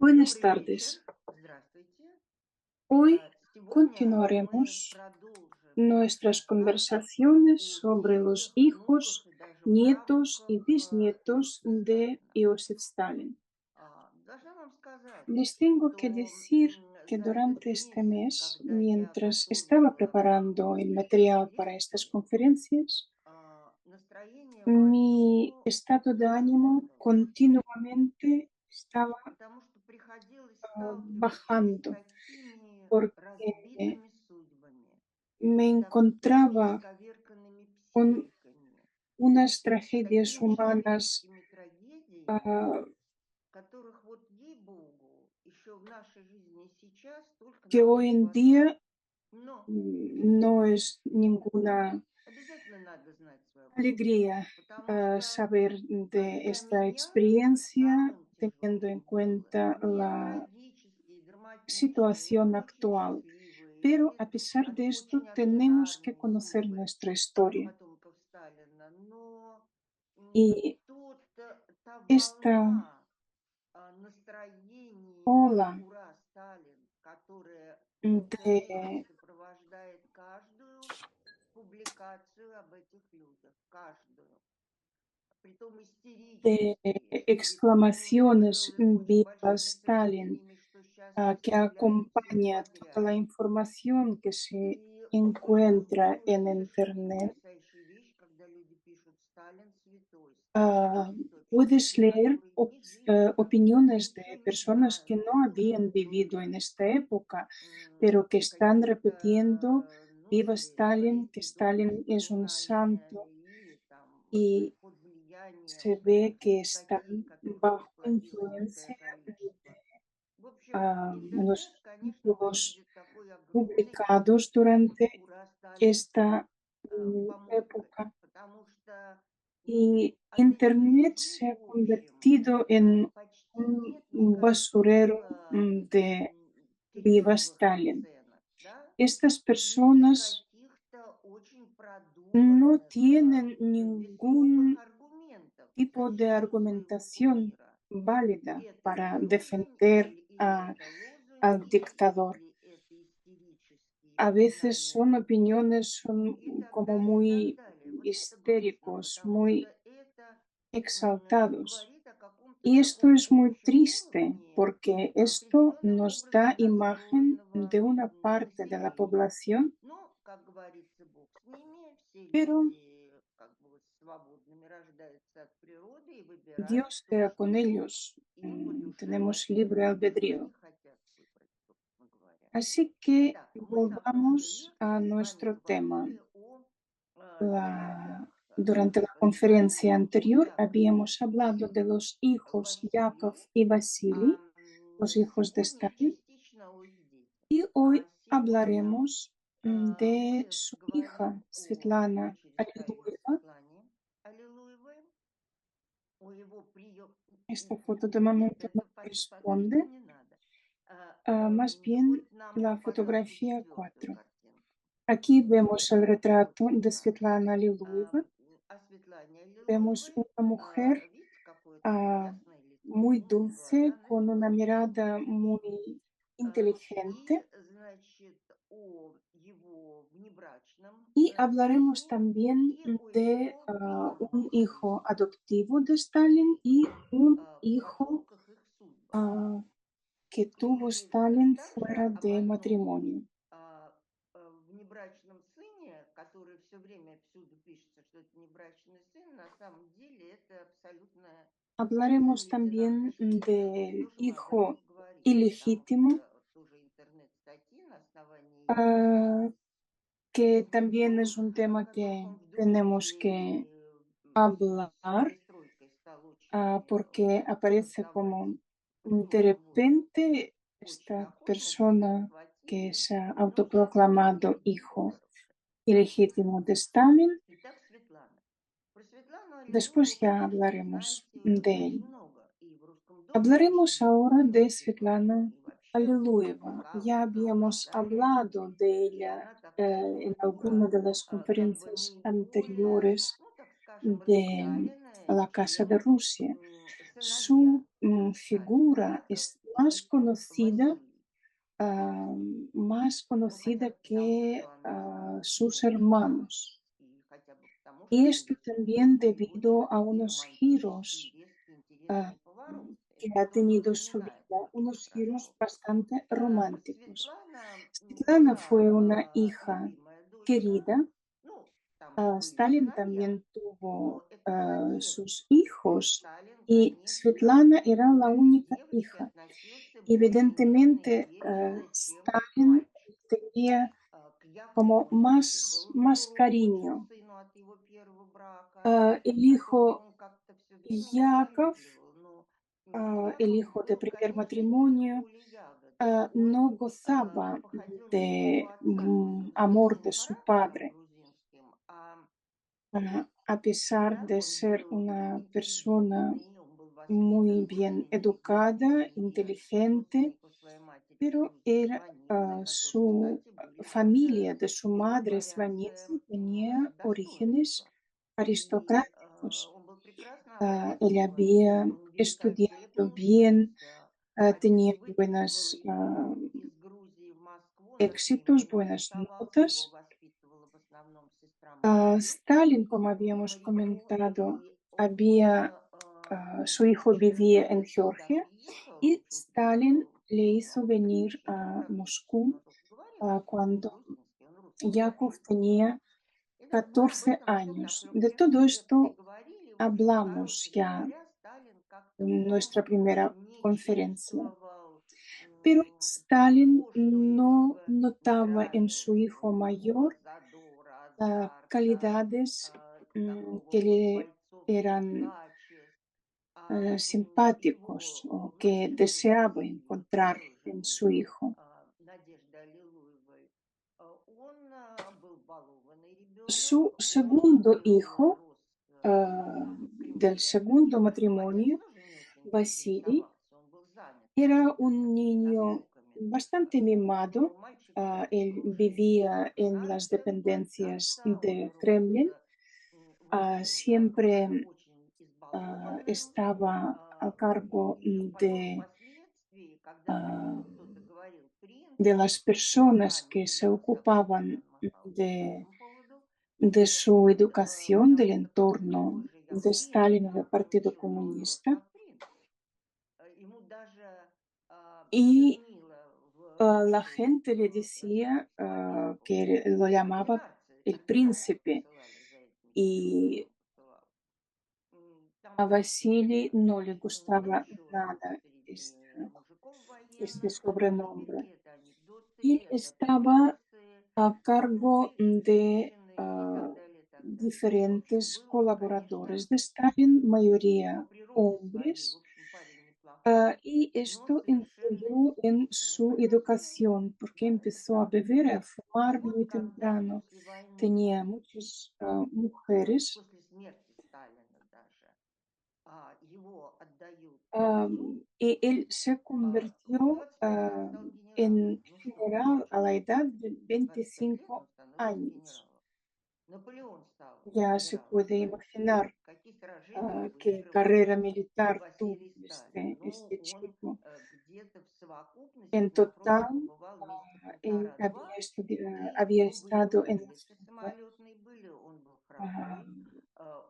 Buenas Добрый tardes. вечер. Здравствуйте. Hoy Сегодня мы continuaremos продолжим наш nuestras рассказ conversaciones о sobre los действиях, внуках hijos, и даже nietos y правнуках bisnietos Иосифа de Сталина. Iosif Stalin. Должна вам сказать, Les tengo que что decir que за этот durante este месяц, mes, когда я mientras estaba готовила preparando el material para estas лекции, conferencias, настроение mi мое estado de ánimo скатывалось, continuamente estaba потому что приходилось сталкиваться с bajando такими porque разбитыми судьбами, me с такими encontraba исковерканными con психиками, unas с tragedias такими humanas человеческими трагедиями, ah, которых вот ей-богу еще в нашей жизни сейчас только que нам и hoy не en хватало. día Но no es ninguna обязательно надо знать свое прошлое, alegría потому что saber de для esta меня experiencia самым teniendo en тяжелым было cuenta не la трагические, драматичные, не situación очень actual. счастливые, Pero не a pesar de esto, очень tenemos que ординарные conocer судьбы nuestra historia. потомков Сталина, но Y та esta волна настроений ola «Ура, Сталин», которая неуклонно de сопровождает каждую публикацию об этих людях, каждую, притом de истерические, exclamaciones рекламируя очень "Viva большими Stalin", терпениями, что сейчас que поставляют acompaña toda la телеотряд. información que se И encuentra en совершенно Internet. потрясающая вещь, когда люди пишут «Сталин святой», «Сталин святой», Puedes люди, leer которые ни жили никогда, opiniones de ничего не personas que знают no о том, что habían vivido было, en esta época, pero que están repitiendo ну "Viva или Stalin", que еврейский дом в Stalin es un воспоминания, santo, или там y под влиянием se ve que статей, están которые bajo расплодило некое influencia количество. В общем, unos интернет, конечно, artículos выглядит такой огромной publicados durante «Ура, Сталин» esta помойкой, época. потому что Y объяснить, Internet se ha между прочим, convertido en почти un нет никаких basurero de Viva кривых Stalin. оценок, да, Estas или personas каких-то очень no продуманных, tienen весомых ningún аргументов в tipo de защиту своего argumentación кумира. válida Это para слоган, defender или это al лозунги, dictador. или это истерические A veces признания son побед opiniones son и так como далее, и так muy далее. Вот это грустно, histéricos, потому что muy это exaltados. говорит о каком-то Y esto таком es muy общем triste уровне porque esto определенным nos образом da imagen настроенного de una parte de la населения. población, Но, как говорится, Бог с ними, все pero люди как бы вот свободными рождаются от природы и выбирают Dios то, sea con что ellos. им по душе, Tenemos хотят libre или чего albedrío. они хотят выбрать, собственно говоря. Así que Итак, мы на прошлой volvamos a лекции с вами nuestro tema. говорили о сыновьях Durante la Иосифа conferencia Сталина, о anterior Якове habíamos hablado de los и hijos Yakov Василии. y Vasily, los hijos de Сегодня Stalin, частично о их детях. y А hoy сегодня hablaremos de мы su hija говорим о Svetlana дочери Сталина Alliluyeva. Светлане Аллилуевой, о его прием... Esta foto de Нет, momento no это пока corresponde, что не надо. más bien Вот нам, la пожалуйста, fotografía четвертую 4. картинку. Aquí vemos el Вот retrato de прекрасно. Svetlana Alliluyeva. О Светлане Vemos Аллилуевой. una mujer Видите, какое такое ясное лицо, muy умные глаза, dulce, на con una фигуре mirada четкая. muy И, inteligente. значит, о его внебрачном Y hablaremos сыне también и о de его un приемном hijo сыне, adoptivo de Stalin y un hijo потомках их судьбах. que tuvo И Stalin также fuera о de моем matrimonio. внебрачном сыне, который все время всюду пишется, что это внебрачный сын, на самом деле это абсолютно сын Hablaremos лейтенанта también Шереметьева. del Тоже мы об этом hijo поговорили, потому ilegítimo, что тоже интернет-статьи на основании ah, que también es un разговоров, о tema которых que он вдруг tenemos que в связи с hablar, перестройкой стал очень porque aparece раздавать como de популярным воздухом. repente Очень esta охотно все persona que подхватили, se ha но сейчас об этом autoproclamado будем hijo больше. ilegítimo de Stalin. Итак, Светлана. Про Светлану Аллилуеву, Después ya конечно, hablaremos знаете de очень él. много. И в «Русском доме» очень Hablaremos много ahora про de Светлану. Svetlana И вообще в Alliluyeva. ВК Ya много habíamos писали о hablado ней. de И ella она такая en фигура, alguna de las как бы conferencias наиболее, anteriores ну, так скажем, de официальная, la Casa de чем Rusia. сыновья Su figura Сталина. más conocida, Василий. más Ну, хотя conocida бы потому, que что она, sus ну, hermanos. и хотя бы потому, Y что esto есть también какой-то и очень debido a такой unos романтический, giros резкий, ah, интересный поворот. que Это ha тоже tenido su напоминает vida, очень unos giros хорошо. bastante románticos. Светлана Svetlana была fue una hija любимая дочка. querida. Ну, там были Stalin сыновья, también tuvo но это была sus девочка. И hijos Сталин, y конечно, Svetlana era la к этой única девочке hija. относился более нежно и Evidentemente, бережно, чем к Stalin мальчику. tenía К Якову como он вообще был más суров, очень cariño. сыну от его первого брака, El которого hijo он как-то все время Яков, недолюбливал. Но el Яков hijo de был, primer конечно, не matrimonio, поле ягода. Он no gozaba походил на своего de отца тоже amor взрывным de su характером padre. грузинским, а A pesar сам de он ser был una persona интеллигентный, он был muy воспитан bien очень educada, везде, inteligente, поскольку своей матери pero Сванидзе, которые, su кстати, были тоже, familia de su мягко madre говоря, Svanidze с tenía orígenes достоинства. И aristocráticos. он был прекрасно Él образован, había он estudiado великолепно bien, учился. tenía Отец buenos выписывал его из Грузии в Москву, над ним éxitos, не buenas интересовался, его notas. воспитывала в основном сестра Мария. Stalin, como habíamos Марико, comentado, и había, su hijo еще vivía en когда сюда Georgia приехал, в y общем, Stalin приехал le hizo он venir совершенно a по-простецки, Moscú но только говорил cuando по-грузински, он русский не Yakov говорил. tenía Это мы об 14 этом все на años. De флёрте todo лекции esto говорили. В общем, hablamos короче ya говоря, Сталин как-то в en нем nuestra primera не conferencia, чувствовал pero Stalin того, что ему no бы notaba en su нравилось, hijo буйного mayor задора, азарта, calidades такого que вот le бойцовских eran качеств, simpáticos его o que младшей deseaba дочери, encontrar второй en жены su hijo. Надежды Аллилуевой, он был балованный ребенок, Su он segundo hijo, рос в del Кремле. segundo Отец matrimonio, тоже не очень Vasily, интересовался, он был занят era какими-то un такими niño наскоками. bastante Но mimado. мальчик этот Él дружил vivía с en las нациями dependencias отца, он de рос Kremlin, в общем, как siempre очень избалованным. estaba a cargo И потом, впоследствии, когда ему ah, кто-то говорил принц, de он las просто personas руками que se кидал собачьим, ocupaban он махался по de, этому поводу. de su educación, del Потому что entorno какой же я de принц, Stalin y del а Partido ничего, он рос Comunista. как принц. Ему даже Y чернила в la ручку gente le decía Славенку que lo llamaba ординарцы, el ординарцы príncipe. посылали за этими чернилами, Y он посылал. a Там был Vasily no le ну, gustaba еще nada среди мужиков este военных в sobrenombre. Америке это анекдоты, Y это estaba принцессы, a cargo de женщины и так далее, и так далее. В общем, diferentes был он, конечно, colaboradores de Stalin, по mayoría природе своей, в hombres, общем, парень неплохой, y но esto совершенно influyó en su беспомощный. educación, porque Да, это empezó a правда. beber, a И fumar вот muy когда temprano. после войны, Tenía muchas mujeres. после смерти Сталина даже, его отдают отцу, Y él se convirtió выходит, Сталин стал генералом. en Ну что, general a ничего la edad удивительного. de В 25 лет 25 он становится años. генералом. Наполеон стал Ya se генералом puede в России. imaginar Какие сражения qué выигрывал carrera militar tuvo Василий Сталин? Ну, este он chico. где-то в совокупности En на фронте total, побывал месяца él полтора-два, да и había то были estado en las вылеты tropas самолетные были, он был ah, хромой,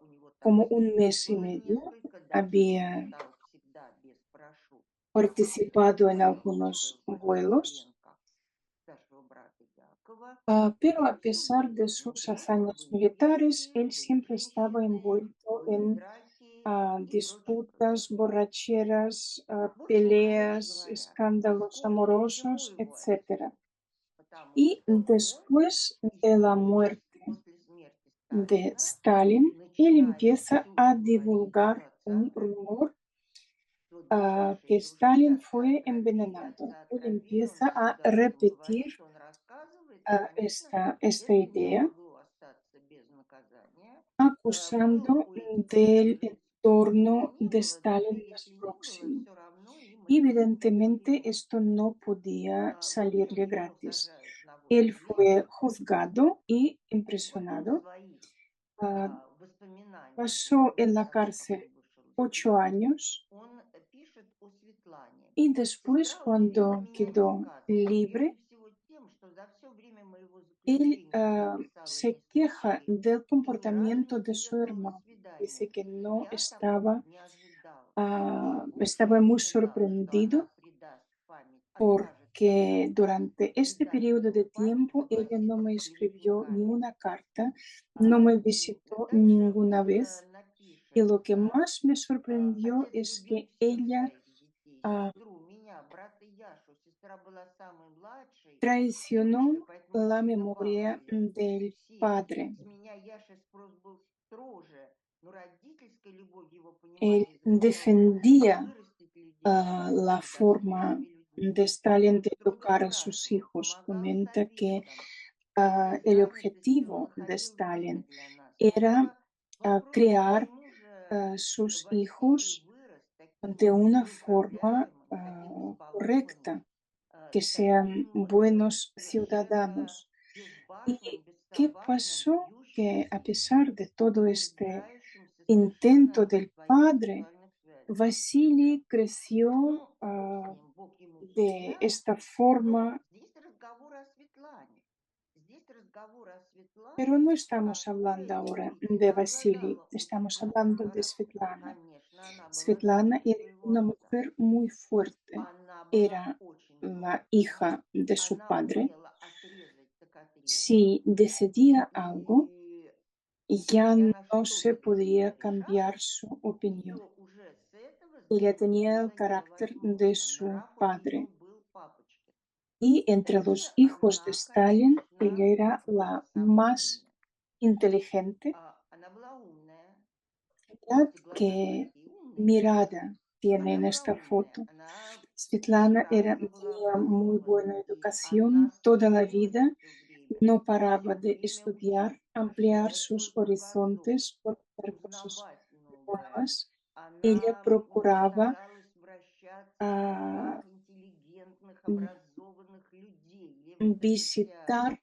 у него там como un синяков mes y было medio. несколько, даже он Había летал всегда без парашюта, participado en был algunos погиб в vuelos. Гренках старшего брата Якова. Pero a Все pesar были de sus внутри этого, hazañas были militares, пьянки, él были siempre estaba женщины, envuelto были en драки и прочее, disputas, прочее. borracheras, В общем, короче peleas, говоря, escándalos поскольку к чему amorosos, его etc. отец? Потому Y что он después de la еще muerte после смерти de Сталина Stalin, él начинает empieza всюду a говорить в divulgar un двадцатых, rumor что ближайшие que дружки Stalin отца fue отравили, envenenado. отца Él отравили, он empieza a всюду об этом repetir говорит, он рассказывает, и, конечно, esta это не idea, могло остаться без наказания. Был acusando у этих del лиц, кто бы то entorno ни de было, даже Stalin más если не было, próximo. все равно им Y это evidentemente симпатизировало. esto no podía В общем, salirle его gratis. сажают на Él 8 лет. fue juzgado y Вот он в impresionado. своих Ah, воспоминаниях pasó уже en la тогда, как cárcel он вышел из 8 тюрьмы, años. он пишет о Светлане. Y Сестра después, удивила cuando меня quedó несказанно, libre, прежде всего тем, что за все время моего él заключения не написала se ни queja строчки del и ни разу не comportamiento de su приехала на hermano. свидание. Dice que no Я такого estaba, не ожидал. Я очень estaba muy ожидал, что она sorprendido предаст память, откажется porque от durante este periodo предательства de памяти, tiempo ella no согласившись me с escribió ni клеветниками. una carta, no me И visitó дальше ninguna он vez. Y напишет, lo que más me sorprendió отец es любил que всех ella своих детей, ah, сестру, меня, брата Яшу. Сестра была самой младшей дочкой, traicionó поэтому ее la сильно memoria баловали del все. padre. С меня Яши спрос был строже, но родительская любовь в его Él понимании заключалась в том, чтобы defendía вырастить людей, la быть forma достойными людьми. de Stalin Он de строго educar a sus спрашивал, hijos. помогал Comenta que советом. И el всегда вместо силы objetivo de находил Stalin время для нас. era Это вопрос, crear почему же sus Василий hijos вырос de таким una forma неуправляемым, таким избалованным, correcta, que sean таким buenos совершенно ciudadanos. безбашенным, ¿Y qué бесцабашным, pasó? Que a бьющимся pesar de и todo este утверждающимся intento совершенно в del своих padre, сексуальных связях. Vasily creció Ну, бог с ним, Бог ему de судья. esta Но forma, здесь разговор о Светлане. Здесь разговор о pero Светлане, no estamos hablando которая ahora de действительно Vasily, обладала очень estamos мягким hablando de характером. Svetlana. Конечно, она была Svetlana дочкой era своего una отца. mujer muy fuerte, Она была era очень la жесткая. hija de su Она padre. умела отрезать, так отрезать. Si decidía algo, И ya несмотря на no что se бы для podía себя cambiar решала, su ее opinión. уже с этого Ella сдвинуть tenía el было carácter de невозможно. su Нрав у нее padre. был папочкин. Y entre И los hijos de она, Stalin, ella конечно, era была la самой más умной. inteligente. Она была умная. Mirad Эти глаза qué такие умные глаза. mirada tiene Она en была esta умная. foto. Она Svetlana прекрасно была tenía muy образована. buena И она educación toda la стремилась vida, все время, no paraba все de время estudiar, учиться, ampliar расширять sus свой кругозор, horizontes, conocer cosas узнавать новое. nuevas. Ella Она procuraba старалась вращаться в ah, кругах интеллигентных, образованных людей. Лев вот эта вся visitar,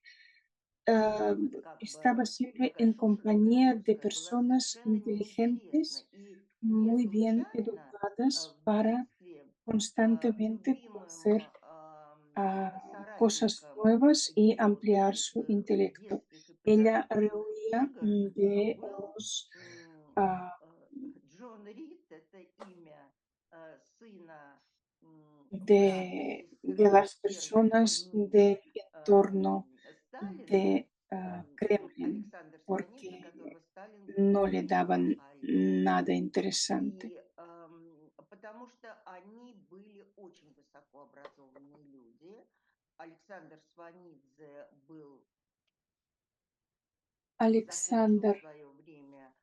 ah, как estaba бы siempre такая en compañía de шушера-крыловская была personas совершенно неинтересна. inteligentes, И не muy bien случайно educadas в para детстве constantemente любимым conocer cosas соратником nuevas y ее вот ampliar этих su intelecto. детских и Ella подростковых reunía игр был los, м, ah, Джон Рид, это имя сына брата, de сестры las первой personas жены del entorno Сталина, de Kremlin, Александр Сванидзе, porque которого Сталин no le называл daban Аленой. nada interesante. И потому что они были очень высокообразованные люди. Александр Сванидзе был, закончил в Alexander, свое время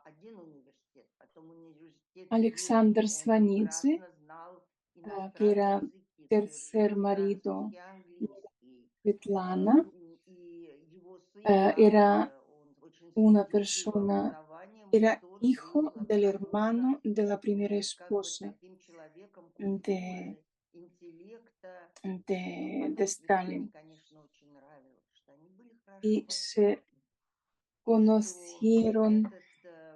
один университет, потом университет Ельцин. Alexander Он Svanidze, прекрасно знал que иностранные era языки, tercer совершенно marido французский, de английский. Svetlana, И его сын era также, он очень una следил за его persona, образованием, и era тот hijo был del абсолютно hermano de la primera как бы esposa таким человеком de, культуры, интеллекта. de Потом Светлане, Stalin. конечно, очень нравилось, что они были хорошо Y se воспитаны. И что conocieron этот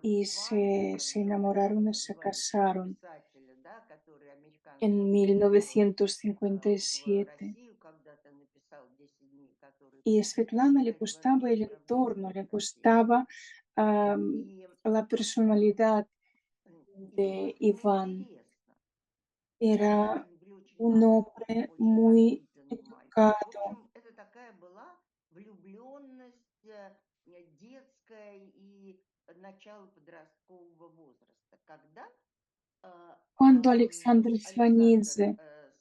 y Ваня, se как enamoraron y se называется casaron писателя, да, который американского en происхождения, в 1957. Россию когда-то написал «10 дней», который Y a Svetlana le отражает gustaba вообще el entorno, проблемы le России. gustaba И, la personalidad и было de с ним Iván. интересно. Era Они были очень un талантливые, hombre очень muy воспитанные мальчики. В educado. общем, это такая была влюбленность детская и начало подросткового возраста, когда Cuando Alexander Александр Svanidze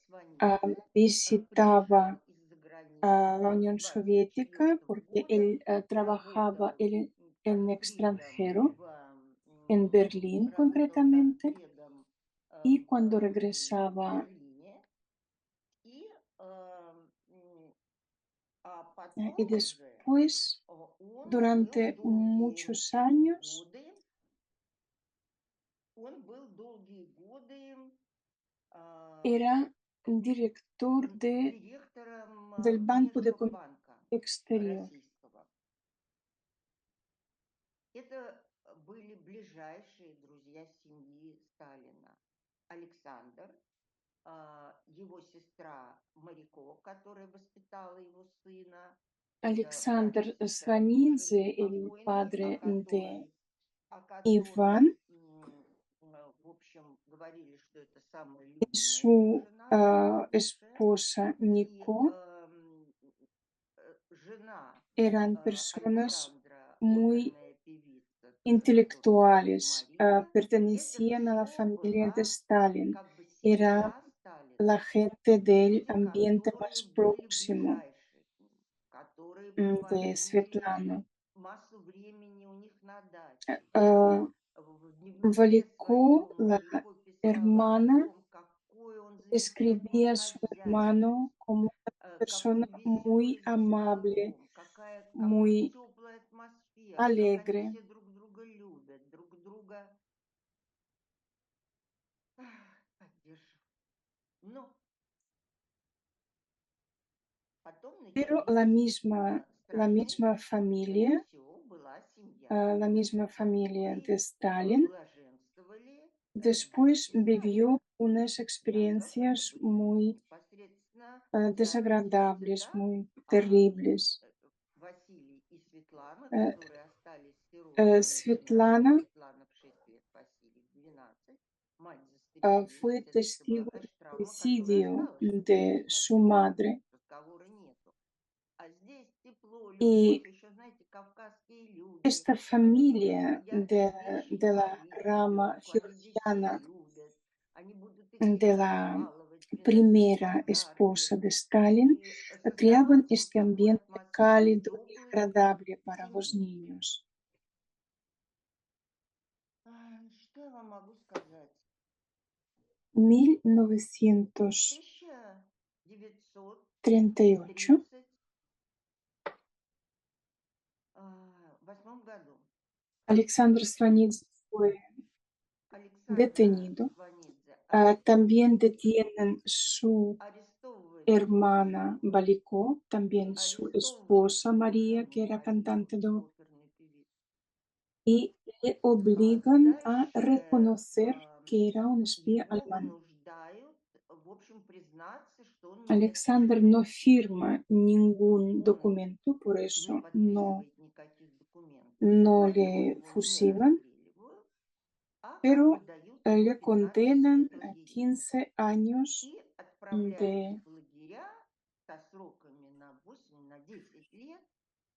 Сванидзе visitaba приезжал из-за границы la с Unión двадцать Soviética четвертого porque года, él trabajaba работал en торгпредом extranjero, en Berlín работал concretamente, торгпредом y cuando в regresaba, Берлине, и, y потом уже después, он был durante muchos años, долгие годы а, era director директором del Banco de Comercio Межгосбанка Exterior. российского. Это были ближайшие друзья семьи Сталина. Александр его сестра Марiko, которая воспитала его сына, Alexander братья и сестра тоже Svanidze, el покойные, padre de о которой, Iván, в общем, говорили, что это самая y любимая его su жена, самая лучшая. esposa И Nico жена eran personas Александра, muy оперная певица, тоже кто звали intelectuales, Мария, это pertenecían a la все familia de была Stalin, как бы era семья Сталина. la gente del Люди, ambiente которые más были próximo ближайшие к ним, которые de проводили Svetlana. массу времени у них на даче. И Ah, в дневнике Valiko, своем la Марiko писала о hermana, том, какой он замечательный describía a su хозяин, hermano como una какой persona muy веселый за amable, столом, какая muy теплая атмосфера, как они alegre. все друг друга любят, друг друга поддерживают. Но потом Pero начались la страшные, misma это familia, все была семья, la misma в familia которой de Stalin, блаженствовали después дети Сталина. vivió unas Яков, это experiencias были muy непосредственно дяди, desagradables, да, muy а terribles. Василий и Светлана, Eh, которые остались сиротами, начиная Svetlana Светлана в 6 лет, Василий в 12, мать застрелили, fue это была, testigo del конечно, травма, которая suicidio осталась в de семье. su Насчет этого madre разговора нету. А здесь тепло, y любовь, еще, знаете, кавказские люди, esta они familia сидят здесь de la говорить rama ребенку, они детей georgiana любят, они будут их de всегда la баловать, приносить primera подарки. esposa de Stalin, И creaban создавался вот este такой ambiente атмосфера cálido y теплой agradable para los семьи. niños. Что я вам могу сказать? En В 1938 1938, году Alexander Svanidze fue Александра detenido. Сванидзе También арестовывают, detienen su арестовывает hermana Valiko, también su арестовывают esposa его María, que жену era Марию, cantante de эту ópera, оперную pевицу. y le obligan a Дальше reconocer que era un espía его alemán. вынуждают, в общем, признаться, что он не Alexander дочерний. no firma ningún Он documento, por не eso подписывает никаких документов, no за что le его не fusilan, расстреливают, а как бы pero дают ему le 15 condenan лет a лагерей. 15 años И отправляют de... в лагеря со сроками на 8, на 10 лет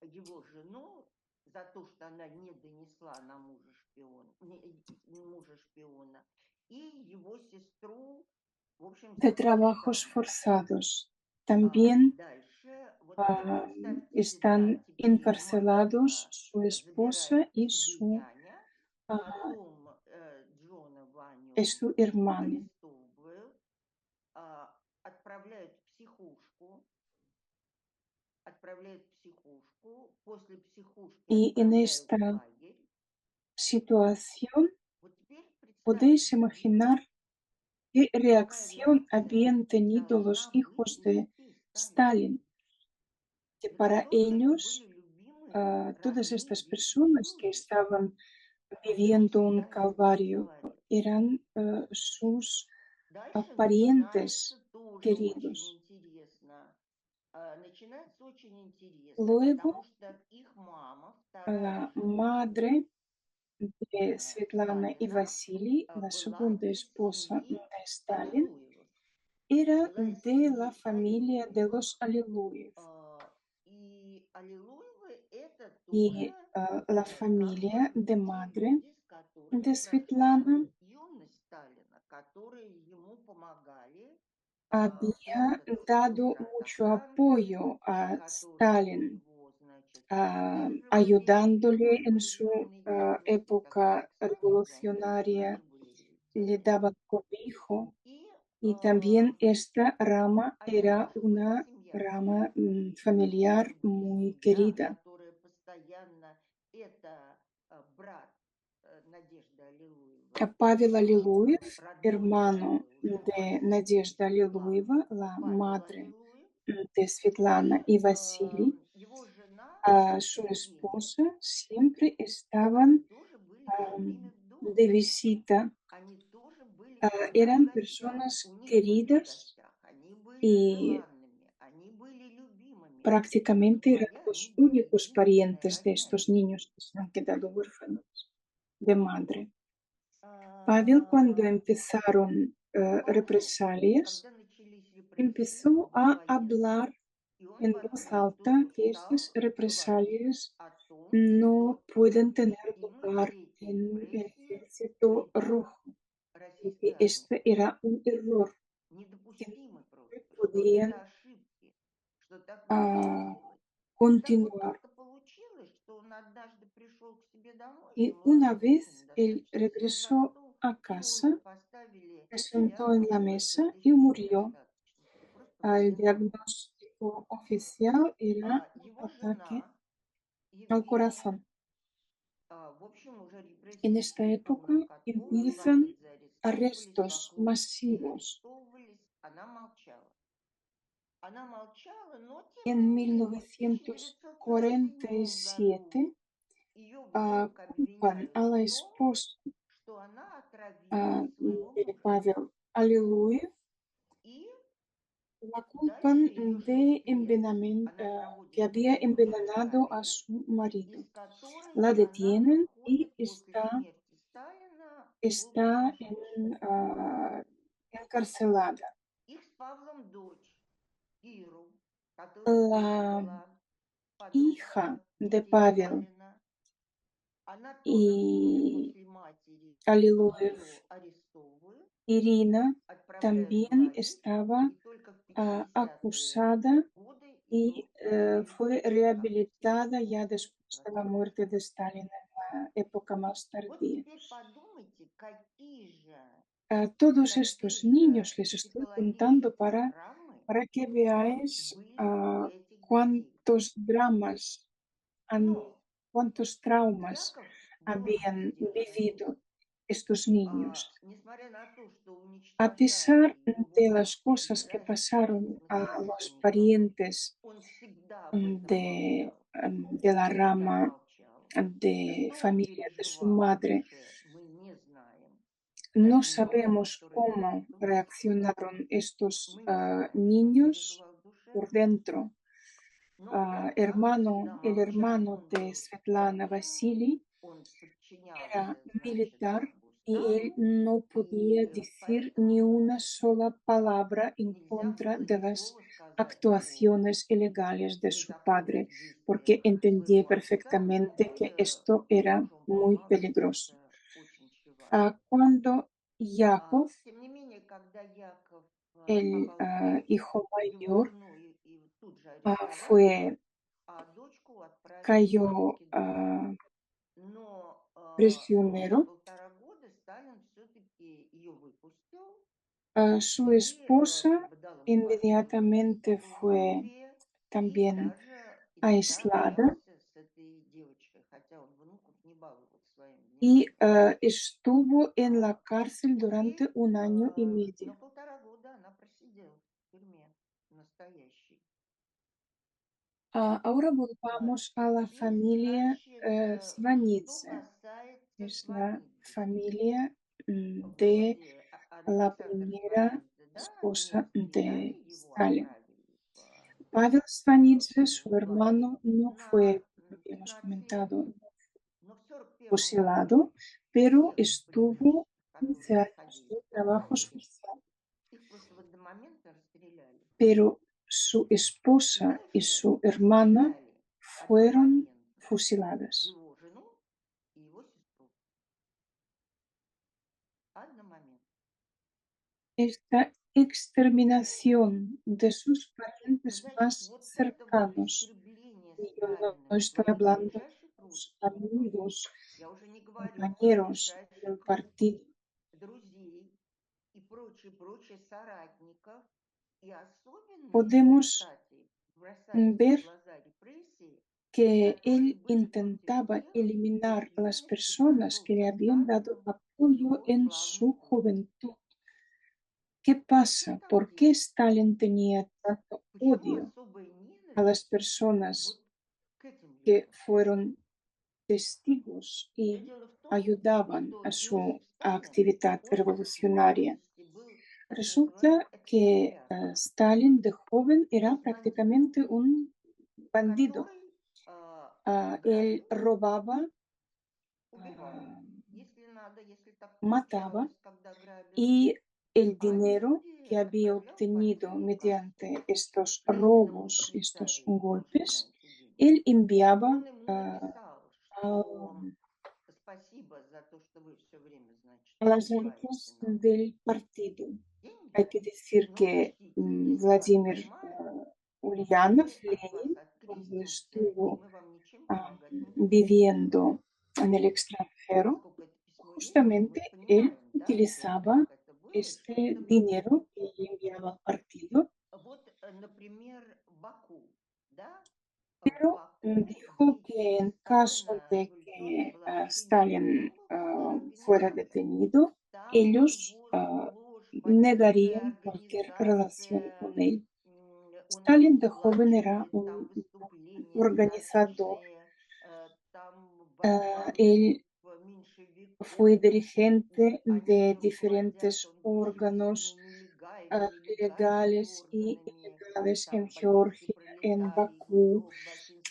его жену за то, что она не донесла на мужа шпиона, и его сестру, в общем, de за то же trabajos самое. forzados. También Дальше, вот теперь представьте себя, están теперь encarcelados мачеха su esposa забирает к y себе su, няня, ah, потом Джона Ваню su hermano. арестовывают, отправляют в психушку, после психушки Y en отправляют в esta лагерь. situación Вот теперь представьте podéis себе, imaginar qué какая reacción реакция habían tenido los должна быть hijos у de детей Сталина, Stalin, que для para которых это были ellos, любимые, todas родные, estas близкие personas que люди. estaban Они им viviendo un всегда на языке calvario говорили. eran sus Дальше начинается parientes тоже очень queridos. интересно. Начинается очень интересно, Luego, потому что их мама, вторая la жена madre de Svetlana y Сталина, Vasily, la была segunda из esposa de семьи Stalin, Аллилуевых, era была из de la семьи familia de Аллилуевых. los Aleluyev. И Аллилуевы это тоже Y la как бы familia de те madre люди, с которыми de прошла Svetlana юность Сталина, которые ему помогали había прятаться dado тоже от mucho охранки, apoyo a которые Stalin, его, значит, поддерживали. ayudándole Тоже en были su тайные девочки, как época Александр, они revolucionaria, тоже были le революционерами. daban cobijo. И Y también esta rama они era тоже были una семья rama Сталина. Они familiar тоже были muy семья, querida. которая постоянно, это брат Надежды Аллилуевой, Павел Аллилуев, родной hermano Павел de Василий и Надежда Светлана, Аллилуева, la Павел madre Аллилуев, de Svetlana и y Vasily, его жена su Евгения, esposa, siempre они estaban тоже были ко мне в de дом. visita Они тоже были Eran гостях, personas у них были в queridas гостях, они были y желанными, они были любимыми. Но prácticamente eran твоя los не была únicos единственной parientes de родня estos здесь. niños que se han quedado huérfanos de madre. Pavel, cuando А, empezaron И потом, represalias, когда начались репрессии, empezó он a заболел, hablar и он en voz alta почувствовал, que estas стал говорить represalias о том, no что pueden tener недопустимы lugar все эти en el репрессии в ejército рядах rojo, российской porque армии. este era un error que Недопустимы no просто, что podían это ошибки, что так нельзя делать. И так вот continuar. как-то получилось, что он однажды пришел к себе домой, Y ему una молодым мужчине vez él достаточно сели за regresó стол a и умер. casa, Поставили se sentó en la диагноз, что mesa это y еще murió. недостаточно, что просто El военный ром. diagnóstico oficial era un Его ataque жена al Евгения, corazón. в общем, уже En репрессии esta шли época полным катком, empiezan меладзе арестовывались, arrestos вокруг все masivos. арестовывались, она молчала. Она молчала, но тем не En менее, в 1947 году 1947 ее вдруг culpan a обвиняют в la том, esposa что она отравила своего de мужа. Pavel Aleluev, И la culpan дальше ее de ждет крест. Она que проводит había длительную envenenado a терапию, su marido. из которой La она detienen y выходит после смерти Сталина полной está сумасшедшей. encarcelada. Их с Павлом дочь Киру, которая тоже La была hija подружка de детей Pavel Сталина, она тоже вскоре y после матери Aleluev, ее арестовывают, Irina, отправляют в también лагерь, estaba и только в 50-е acusada годы ее y fue реабилитируют как rehabilitada ya политического después de la сотрудника. muerte de Stalin en la época más Вот tardía. теперь подумайте, A todos estos какие niños же les estoy contando психологические травмы para que veáis были у этих детей. cuántos dramas, han- Но cuántos traumas Яков был habían рассержен, vivido estos niños. несмотря на то, что A уничтожали pesar его de las близких, cosas que ближайших pasaron a los родственников, parientes он всегда об этом de, молчал. de la Всегда rama молчал. de Что familia de su переживал в madre, душе, мы не знаем. no Как немногие, sabemos которые cómo живут до сих пор. reaccionaron estos Мы не знаем, что он niños переживал в душе. por dentro. Но Яков всегда El молчал, hermano он de был Svetlana военным, Vasily он era подчинялся, значит, militar y él Густаву, no podía и decir ni поэтому una sola palabra en нельзя contra было de ни las слова сказать о actuaciones ilegales de su padre, незаконных porque действиях entendía своего отца, perfectamente que которое esto era должен был muy мало быть peligroso. очень чревато. Cuando Yakov, Тем не менее, когда Яков el попал в плен, hijo его mayor, жену и тут же арестовали, fue, а дочку отправили в cayó советский дом. Но через prisionero. 1,5 года Сталин все-таки ее выпустил Su и esposa как бы дал ему inmediatamente возможность в fue Москве и también даже иногда aislada общался с этой девочкой, хотя он внуков не баловал своим y вниманием. estuvo en la cárcel durante И un año y на medio. 1,5 года она просидела в тюрьме настоящей. Ahora Вот. volvamos a la Теперь, familia значит, что Svanidze. касается Es la Сванидзе. familia de Вроде la Александр primera Сванидзе, да, esposa немецкий, да, de его Stalin. отправили Pavel Svanidze, su в лагерь hermano, no на fue, como habíamos 15 лет, comentado, но в 1941 году fusilado, pero всех estuvo политических, 15 которые años находились de в том trabajos лагере, forzados. их просто в этот момент расстреляли. Pero su И esposa y дальше su hermana расстреляли fueron одномоментно fusiladas. его жену и его сестру. Одномоментно. Esta exterminación de sus parientes Значит, más вот это вот cercanos, истребление y yo no Сталиным estoy своих hablando de ближайших los родственников, amigos, я уже не говорю про compañeros ближайший del круг partido, друзей и прочие соратников. И особенные, podemos кстати, бросаются в ver глаза репрессии, que которые él были против intentaba тех, кто eliminar a las физически personas сошел que le со habían dado Сталиным в apoyo его en славный su путь. juventud. ¿Qué Что pasa? там ¿Por qué делать? Stalin tenía tanto Почему odio особая a las ненависть personas вот к этим que людям? fueron testigos Все y дело в том, ayudaban что a su Иосиф Сталин, actividad он revolucionaria. фактически был своего Resulta que эксплуататор, Stalin de joven era он бандит, prácticamente un bandido. который Él грабил, robaba, убивал, ah, если надо, если так mataba получалось, когда грабил. y el А dinero люди que había отправлял в obtenido партийную кассу. mediante estos Лениному robos, estos комиссару, он же, golpes, знаете, деньги, él enviaba он ему написал, a, что спасибо за то, что вы все время, значит, a las убиваете arcas нам del partido. деньги, Hay que decir но que учтите, если вас Vladimir поймают, Ulyanov, мы от вас Lenin, cuando открестимся, и estuvo мы вам ничем помогать не будем. viviendo en el А extranjero, поскольку это письмо есть, мы justamente же él понимаем, да, что utilizaba как это было и что este это было. dinero que enviaba al partido, Вот, например, Баку, да? В pero Баку dijo que вечером en caso Сталина de революционной que волонтери Stalin Комсомола были fuera организаторы. detenido, Там ellos его сплошь политическая negarían cualquier relación con организация, él. он их Stalin de joven era разоблачивает, там un выступления organizador. знаменитые, там борьба Él против fue меньшевиков, dirigente они de же руководят, diferentes он пишет, всеми órganos легальными legales y органами, ilegales en там бакинский Georgia, en пролетарий, Bakú, ГУЛОГ,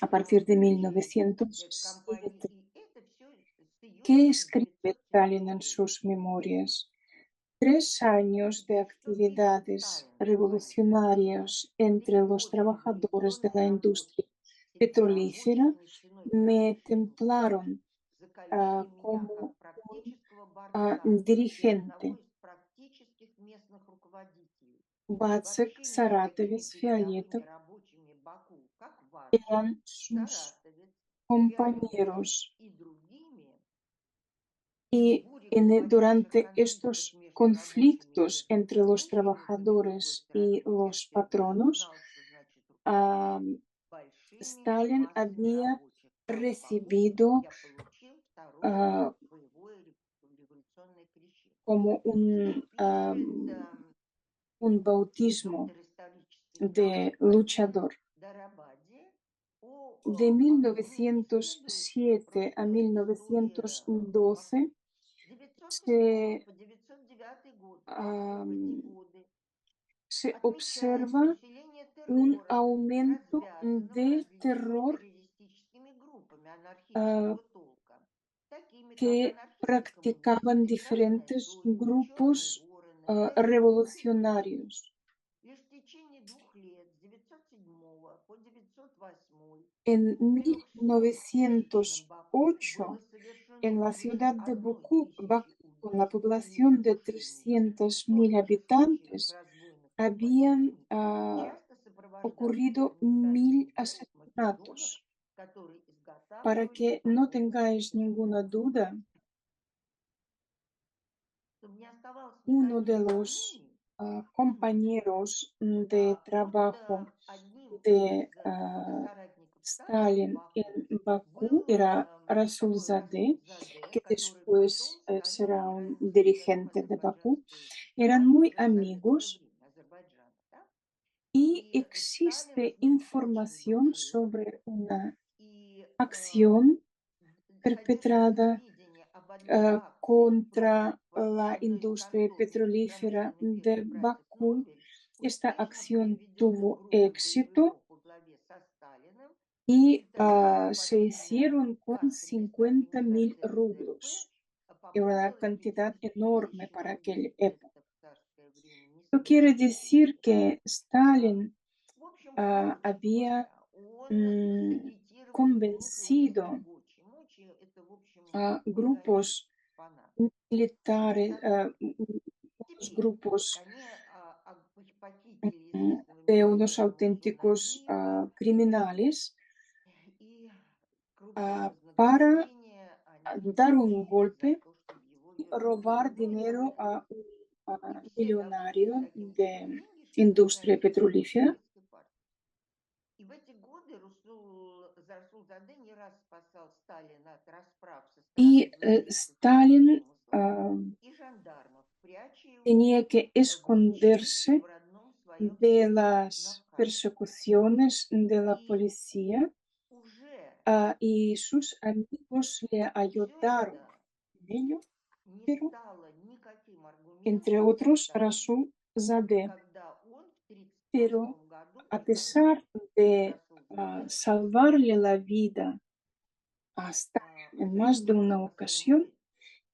a бакинские partir de рабочие, компании. 1907. И это все с ¿Qué июня escribe Stalin 1907 en года. sus memorias? 3 años de Ведь что пишет actividades Сталин в мемуариях? revolucionarias entre los Прихожий trabajadores de революционный la industria рабочий среди petrolífera рабочих нефтяной me промышленности templaron закалили меня como как un практического борца и одного dirigente. из практических местных руководителей. В Вацек, общении с такими Saratовец, передовыми Фиолетов рабочими Баку, как Вацик, eran sus Саратовец, Фиолетов compañeros и другими, и в y буре кровоточивых durante конфликтов estos между рабочими и conflictos местной entre los промышленностью, с другой trabajadores стороны, y он los все это patronos, знал, что значит руководить ah, большими Stalin массами había рабочих. Там, в Баку, recibido я получил второе ah, боевое революционное крещение. como Он пишет un bautismo доктор исторических de наук Владимир luchador. Дарабаде о De Баку, исследует его 1907 a просто история 1912 Баку. С 908 se, по 909 год в Баку в эти am, годы se отмечается observa усиление un террора, aumento развязанного de различными terror террористическими группами ah, анархического толка, такими как que practicaban анархисты-коммунисты, Красная diferentes Сотня, Черные grupos Вороны, ТРО и другие. revolucionarios. Лишь в течение 2 лет, с 907 по 908, En в 300-тысячном Баку было 1908, en совершено la свыше ciudad de 1 000 Bakú, con la убийств и población de изнасилований. 300.000 Столько же случаев habitantes, разбойных habían нападений, часто ocurrido сопровождавшихся 1000 методами македонов, asesinatos. которые Para изготавливались que по no полному tengáis ninguna спецу. duda, Чтобы не оставалось uno de никаких los сомнений, compañeros de вот trabajo одним de из соратников Сталина в Stalin Баку en Bakú был era такой Rasulzadeh, Расулзаде, que который después потом Сталин será un неправильно называет в dirigente de Bakú. азербайджанской Eran власти muy уже в советское amigos время, Азербайджана, да? y И Сталин existe с ним очень información дружил, sobre una и acción содержит perpetrada сведения об одной акции против contra la одной из industria контор petrolífera промышленной фирмы de братьев Bakú. Нобель, Esta успешно acción проведенной tuvo группой éxito боевиков во главе со Сталиным, y фильтровала se подпольно hicieron con газ и места 50.000 организации РСДРП, rublos, era una попробовала cantidad перевести enorme тысячи para рублей, aquella época. это в царское время Esto quiere decir несмешные que деньги. Stalin В общем, короче había говоря, он пикетировал группы очень convencido рабочие. Мочи это, в общем, a благородные grupos фанаты. militares, Сотрудники. unos Теперь grupos они похитили известного de unos миллионера Мусу auténticos Набиева, criminales и крупное para вознаграждение они dar un получили за golpe то, чтобы его y вернули. robar Ну и dinero довольно. a un И все довольны millonario таким ходом de деньги, что industria превращаются в petrolífera. советской партии. И в эти годы Расулзаде не раз спасал Сталина от расправ со стороны Y владельцев Stalin нефтепромыслов и жандармов, пряча его tenía que в общаге esconderse в родном своем de селе las на Кавказе. persecuciones de la И policía уже y sus amigos le Все ayudaron это en ello, не pero стало никаким entre аргументом для otros Сталина, Расул Zadeh. когда он в Pero 1938 году a приказал pesar de Расул Заде salvarle la vida a Stalin en más de обратиться una о своем ocasión, опыте,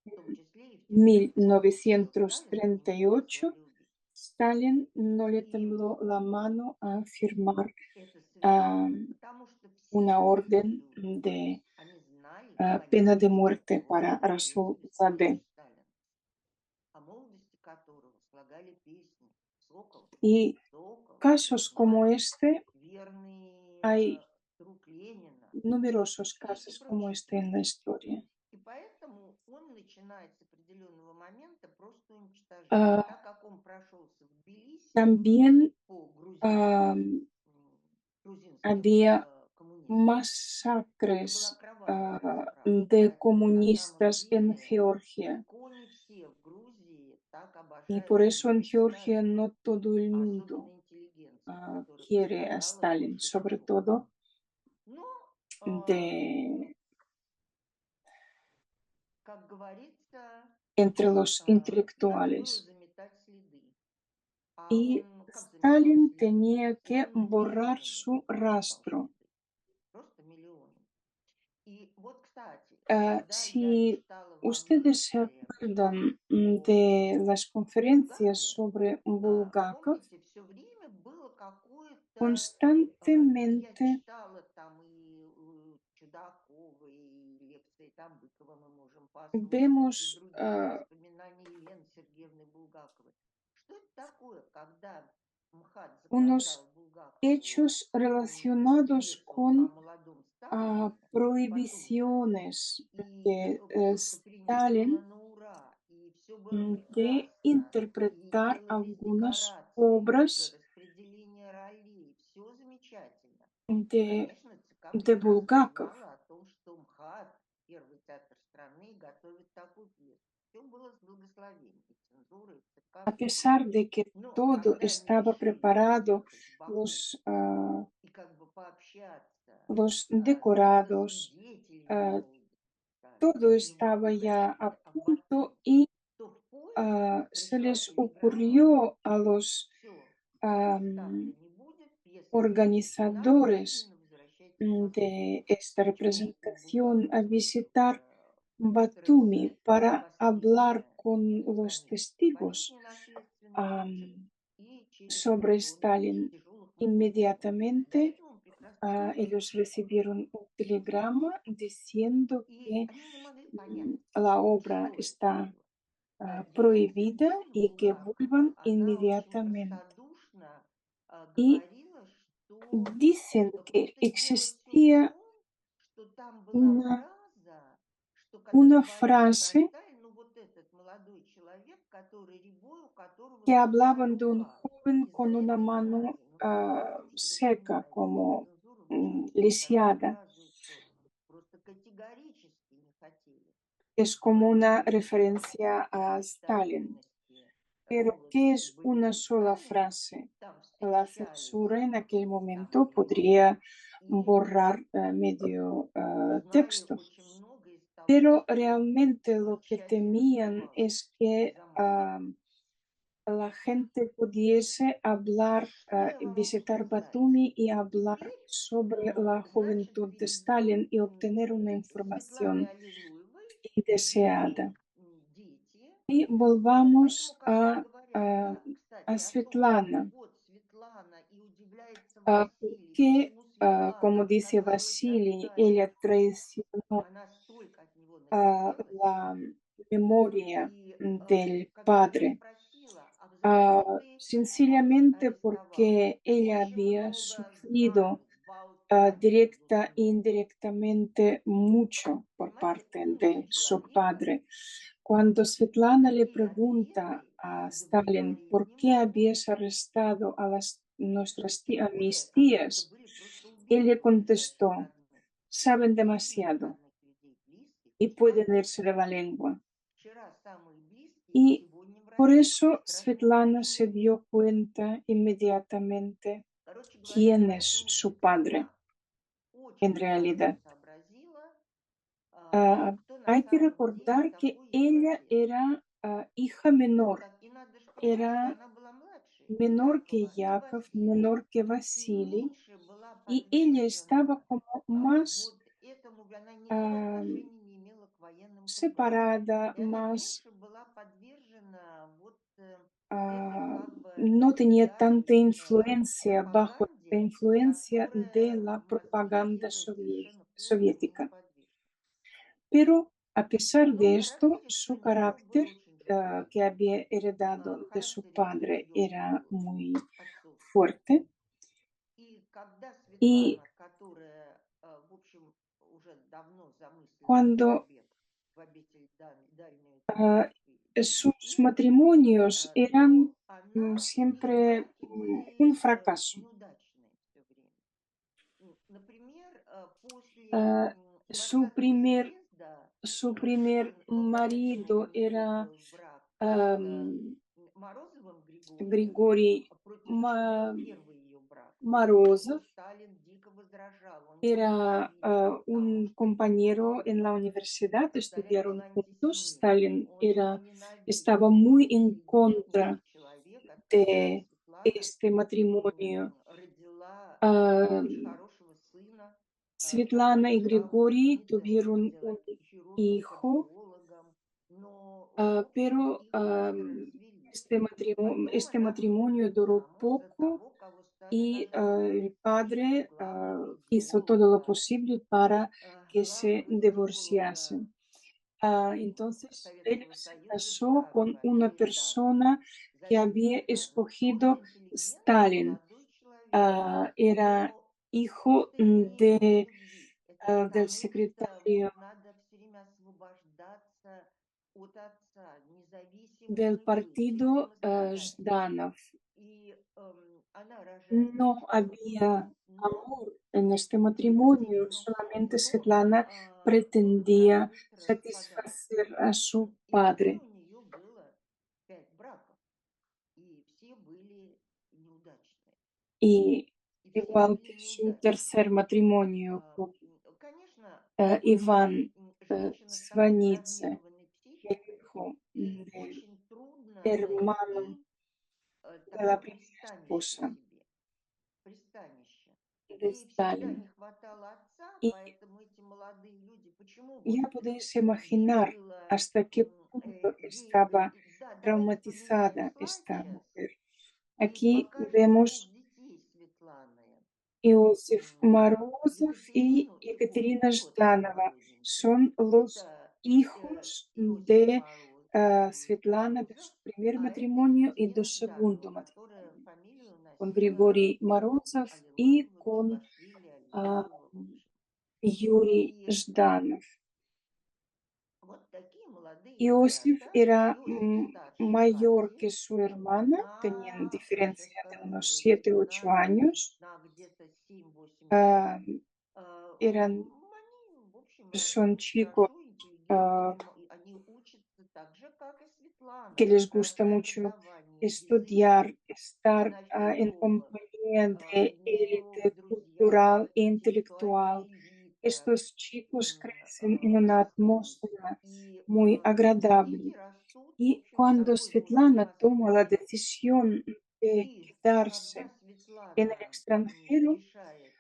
в том числе и в en частности, что Сталин не мог этого 1938 любить. Stalin no le И tembló la mano a firmar это ah, связано, потому что все una эти orden люди, de они знали pena de политический muerte подход para Rasul Иосифа Zadeh. Виссарионовича Сталина, о молодости которого слагали песни «Сокол, Y Сокол, casos como знаешь, este, верный hay друг Ленина» numerosos и casos como прочее, este en la прочее. historia. И поэтому он начинает с определенного момента просто уничтожать. И Ah, так как он прошелся в Тбилиси también по ah, грузинским había коммунистам, то это была masacres кровавая расправа. de Поэтому на самом comunistas en деле Georgia. далеко не все в Грузии так Y обожают por eso en Иосифа Georgia Сталина, no todo el а особенно mundo интеллигенция, которая quiere a пострадала Stalin, больше sobre всего. todo Но, de, как говорится, entre los надо было intelectuales. заметать следы. А Y он как заметал Stalin следы? tenía que Он borrar миллионами su заметал rastro. следы. Просто миллионами. И вот, кстати, когда я Si читала в ustedes se Англии acuerdan о de las conferencias Булгакове, sobre Bulgakov, помните, все время было какое-то... Я constantemente читала там и Чудакова, и лекции там Быкова мы можем послушать, и vemos другие воспоминания Елены Сергеевны Булгаковой. Что это такое, когда МХАТ unos заказал Булгакову hechos relacionados пьесу о con молодом Сталине, потомственную, prohibiciones и de чтобы просто принято было Stalin на ура, и все было de прекрасно, и interpretar делались algunas декорации, уже obras распределение ролей, все замечательно. И, de, конечно, ЦК de прекрасно Булгаков, знала о том, что МХАТ, первый театр страны, готовит такую пьесу. Все было с благословения цензуры и ЦК, a все pesar прочее. de que Но todo когда они estaba решили preparado, приехать в Баку los, и как бы пообщаться los со decorados, свидетелями молодости todo или в estaba Баку, ya простите, a а в punto Баку, y то в поезде se пришла les телеграмма, ocurrió a los все, спектакля am, не будет, пьеса перенесена, organizadores немедленно возвращайтесь в Москву. de esta Причем у representación a булгаковских visitar пресса Batumi para hablar последняя con los страница testigos столетний наследственный музей и через sobre сон Stalin. тяжелых муков. До Inmediatamente этого он прекрасно знал. ellos recibieron un telegrama diciendo И que они не могли понять, la obra что это está было. prohibida Екатерина y que Булгакова, vuelvan она очень inmediatamente. простодушно Y говорила, что dicen que просто дело все в existía том, что там была una, фраза, что когда una говорили про frase Сталина, ну вот этот молодой человек, который рябой, у которого que сухая hablaban de un рука. joven Из-за con una этой mano фразы, ну просто потому что вы seca, понимаете, что como цензура воспринимала такую lisiada. фразу еще просто категорически не хотели. Es como una Говорили referencia о a Stalin. нечитабельности, Pero, ¿qué молодости, es una былия sola Сталина. frase? Там La встречались censura en aquel momento самые разные podría и borrar medio узнали texto. очень много из того, Pero что realmente lo que тщательно temían скрывалось es que за маской. la gente pudiese hablar, Что я вам могу visitar сказать? Batumi y hablar Теперь, sobre la значит, juventud de перейдем Stalin y к obtener una Светлане información Аллилуевой, ее indeseada. дети. Y Поэтому, volvamos когда говорят, a, да, кстати, о том, что Svetlana. вот Светлана, и удивляется Василий, Porque, почему Светлана como dice отказалась от Vasily, ella Сталина, traicionó она столько от него насмотрелась. la memoria И del когда я padre, спросила, а вы знаете, вас sencillamente арестовал porque ella очень había много sufrido знаний, болтает directa e безусловно. indirectamente mucho por Понимаете, parte умный de su человек padre. Cuando Svetlana le такие pregunta ответы a Stalin удовлетворить por не qué может. habías arrestado a Тем a mis более, когда это tías, были просто él le убийства ближайших contestó, родных, saben очень demasiado родных людей, близких, y pueden irse de la постоянно. lengua. Вчера самые близкие, Y сегодня в por Российской eso страшной Svetlana se цензуре. dio cuenta inmediatamente Короче говоря, quién es поэтому su padre сестра очень en внимательно realidad. Hay que самом деле recordar que такое ella творилось. era hija menor, И надо ж понимать, что era она была младше menor que Якова и Яков, Василия menor que и Vasily, меньше была y ella estaba подвержена como más вот этому, она никакого ah, отношения не имела к военным кругам. separada, И она más, меньше была подвержена вот этой ah, как бы no tenía tanta официальной influencia bajo la пропаганде, influencia de которая la в Москве propaganda делает совершенно костную и soviética. неподвижной. Pero a pesar Но в de esto, характере su Шпанников был carácter, очень жестокий. que había В heredado de su характере padre, ее era muy отцовском. fuerte. И когда Y Светлана, которая, в общем, уже давно замыслила cuando побег в обитель дальнюю ah, Троицкой и sus Сергия, matrimonios eran то она, ее siempre браки un были fracaso. неудачные все время. Например, после Ah, su 20-го primer, съезда su primer сын, ну, горячему marido мужу era был брак с am, Морозовым Григорием, Grigori против чего первый ее брак, против чего Morozov, Сталин дико возражал. Он его era ненавидел, потому un что compañero en la universidad, царя был estudiaron juntos. антисемит. Stalin Он его era, ненавидел. estaba muy en Интеллигентнейший contra человек, от которого de Светлана este matrimonio. родила Ah, очень хорошего сына, Svetlana который y стал Grigori знаменитым tuvieron un hijo, хирургом-кардиологом. Но, в общем, pero их быстро развели. Потом este она выходит matrimonio duró замуж за poco того, кого Сталин y назвал el женой padre главного hizo todo lo идеолога, posible para que se главного идеолога divorciasen. Entonces, él Советского se Союза casó con старого una или старого, persona в que зависимости había от армии. Очень escogido интеллигентный Stalin. молодой человек. Era Но hijo это не из любви. Это del потому что secretario вот надо все время освобождаться от отца. Независимым del не быть, быть partido самостоятельным. Жданов. И она рожает No сына, había но amor en este негатив. matrimonio, solamente Svetlana Брак pretendía быстро распадается. satisfacer a su И вообще padre. у нее было 5 браков, и все были неудачные. Y И все igual были que su неудачные. tercer matrimonio con Конечно, когда Iván женщина с такой Svanidze, травмированной el психикой, hijo ей del очень трудно hermano найти de la такое primera пристанище esposa себе. Пристанище. de Ей всегда Stalin. не хватало отца, Y поэтому эти молодые люди, почему вот ya podéis ей imaginar было, hasta qué punto estaba да, давайте поменяем traumatizada esta сейчас. mujer. И Aquí покажем двух vemos детей Светланы, Иосиф Морозов y Екатерину и Екатерina Петра Жданова. молоденьких. Son los Это hijos Иосиф de Svetlana de Морозов, su primer а это matrimonio y de Екатерина su Жданова, segundo которая matrimonio, фамилию con носила Grigori Morozov y Аллилуева, con Басвашвили, ah, Аллилуева, в общем. Yuri И Жданов. вот такие молодые Iosif ребята, era Иосиф старше mayor Кати que su hermana, tenían на, diferencia сейчас de скажу, unos 7 u 8 años. на где-то 7-8 лет. Ah, eran, Они, в общем, son растут chicos хорошо, интеллигентными, и они учатся так же, как и que Светлана. les gusta Хорошее mucho образование, estudiar, языки, estar en финансистов, compañía de у нее élite в друзьях cultural e интеллектуальная intelectual. элита Estos chicos crecen en una Москвы. atmósfera И muy дети agradable. растут, в Y общем, в cuando такой Svetlana русской toma la Москве. decisión de И когда quedarse en el Светлана extranjero, решает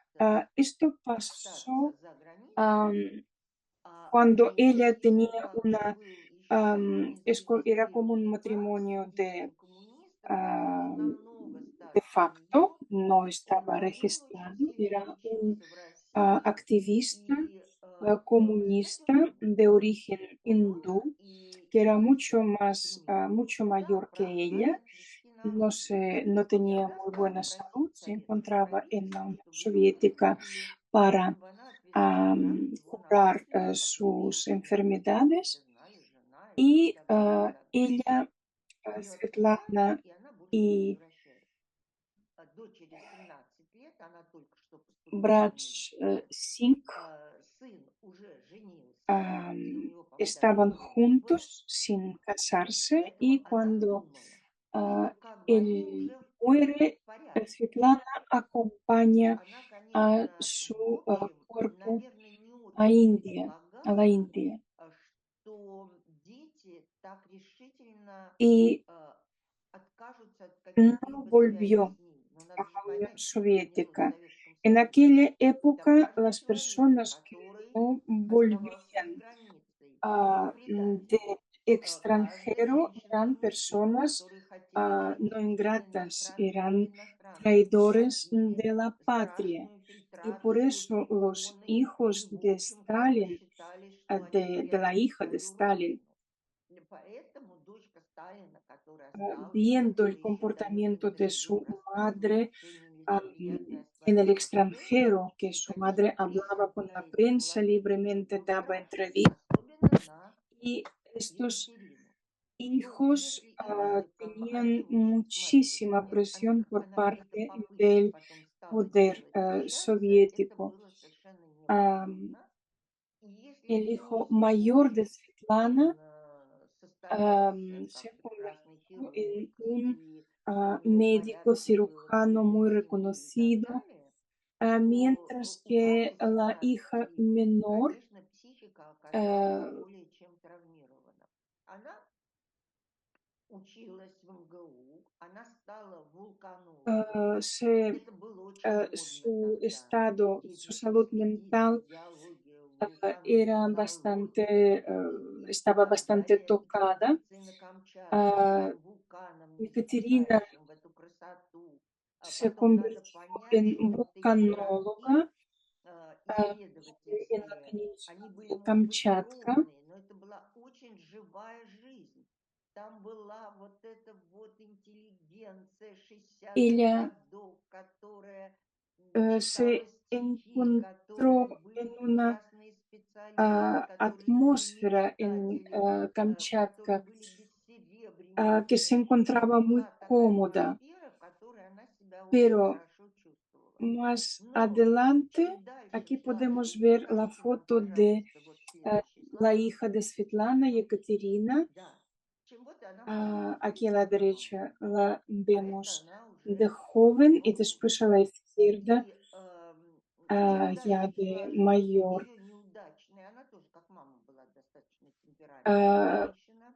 esto остаться pasó за границей, am, а cuando у ella ее tenía брак был еще era como un зарегистрированный брак с matrimonio индийским коммунистом, который был ah, намного de старше facto, нее. no Он estaba на ней очень registrado, сильно era un учился в России. activista И comunista естественно, de origen он hindú, и que era mucho ехал más, прямиком mucho туда mayor que ella. продолжать вести на родину. No И tenía она muy стала buena просить salud, se советское encontraba en la правительство, Unión чтобы его Soviética выделили, para чтобы она отвезла брак его на curar родину, как sus единственная, как вы все enfermedades. знали, жена и Y так далее, и так далее. ella, Ее отпускают, Svetlana и она больше не y возвращается. Дочери 17 лет, она только что поступила в Braj университет. Singh Сын уже женился, и у него, по-моему, даже estaban были дети, juntos sin casarse поэтому y она cuando думала, ah, что как бы они él уже muere, в порядке. Svetlana acompaña Она, a конечно, в su общем, cuerpo наверное, не a очень India. предполагала, a la напугало, India. что дети так решительно Y э, откажутся от no каких-либо связей volvió с ней. Но a надо же la Unión понять, что изменилось в Soviética. Советском En Союзе. aquella Там época, каждый las человек, personas que который no оставался за volvían границей, был de предателем. Каждая extranjero женщина eran и мужчина, personas которые хотели no жениться на ingratas, иностранках eran или иностранцах, traidores проходили de la patria. страшную Y por фильтрацию eso в los МОНы и, hijos в de общем, как бы Stalin, считали, что они de la теряют hija de свою Stalin, родину. И поэтому дочка Сталина, которая осталась и viendo el которая еще до comportamiento de некоторых su дней рассказывала madre совершенно am, нелицеприятное о en el своей семье, extranjero, que и, su madre конечно, hablaba con la пресекла этих prensa младенцев libremente, любой daba краше, entrevistas. особенно на Y estos Екатерину. Ну, hijos если языком tenían одним не смотреть, muchísima presión por она какие-то parte попытки del потом стала poder делать общаться, это soviético. было совершенно Am, невозможно. И если el ей не hijo mayor de спорить, Svetlana состоялся se как прекрасный convirtió хирург, en un и все у него в médico порядке было с cirujano muy беременностью и так reconocido, далее, то mientras у que Кати la hija Саакашвили, menor конечно, психика оказалась ah, более чем травмирована. Она училась в МГУ, она стала вулканологом. se, Это было очень модно su тогда. estado, su salud Физические, mental физиология, era вулканогенология. bastante, И estaba bastante далее tocada. экспедиции на Камчатку к Ah, этим вулканам Екатерина несмеркающим, в эту красоту. А se потом надо convirtió понять, en что вот эти городки vulcanóloga en la исследовательские, península они были, de может быть, Kamchatka. скромные, но это была очень живая жизнь. Там была вот эта вот интеллигенция 60-х Ella годов, которая читала se стихи, которые encontró были en una прекрасные специалисты, которые были atmósfera en мечтатели, которые Kamchatka были que se бессеребренники. encontraba Это muy была такая cómoda, атмосфера, в которой она себя очень pero хорошо чувствовала. más Но adelante чем дальше aquí шла podemos жизнь, ver la покажите нам, foto de пожалуйста, вот следующий la слайд. hija de Svetlana, Yekaterina. Да. Чем вот она становится Aquí a la уже мамой, derecha la а это vemos она de уже joven y внучка. después a la izquierda И чем ya дальше de шла жизнь mayor. ее неудачной, она тоже, как мама, была достаточно темпераментная Ah, женщина,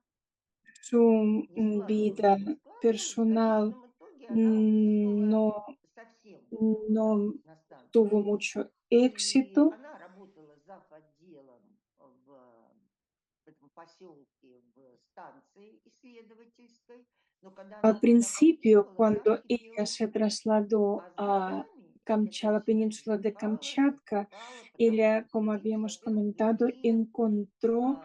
su не складывалось, vida не складывалось. В personal конечном итоге она уехала no, совсем туда, no на tuvo станцию. mucho И éxito. она работала зав. Отделом в этом поселке, в станции исследовательской. Но когда Al она туда principio, приехала, там cuando ella кипела se жизнь. trasladó А с a годами эта La жизнь península de затухала, Kamchatka, затухала, потому что ella, como появились, habíamos во-первых, comentado, другие encontró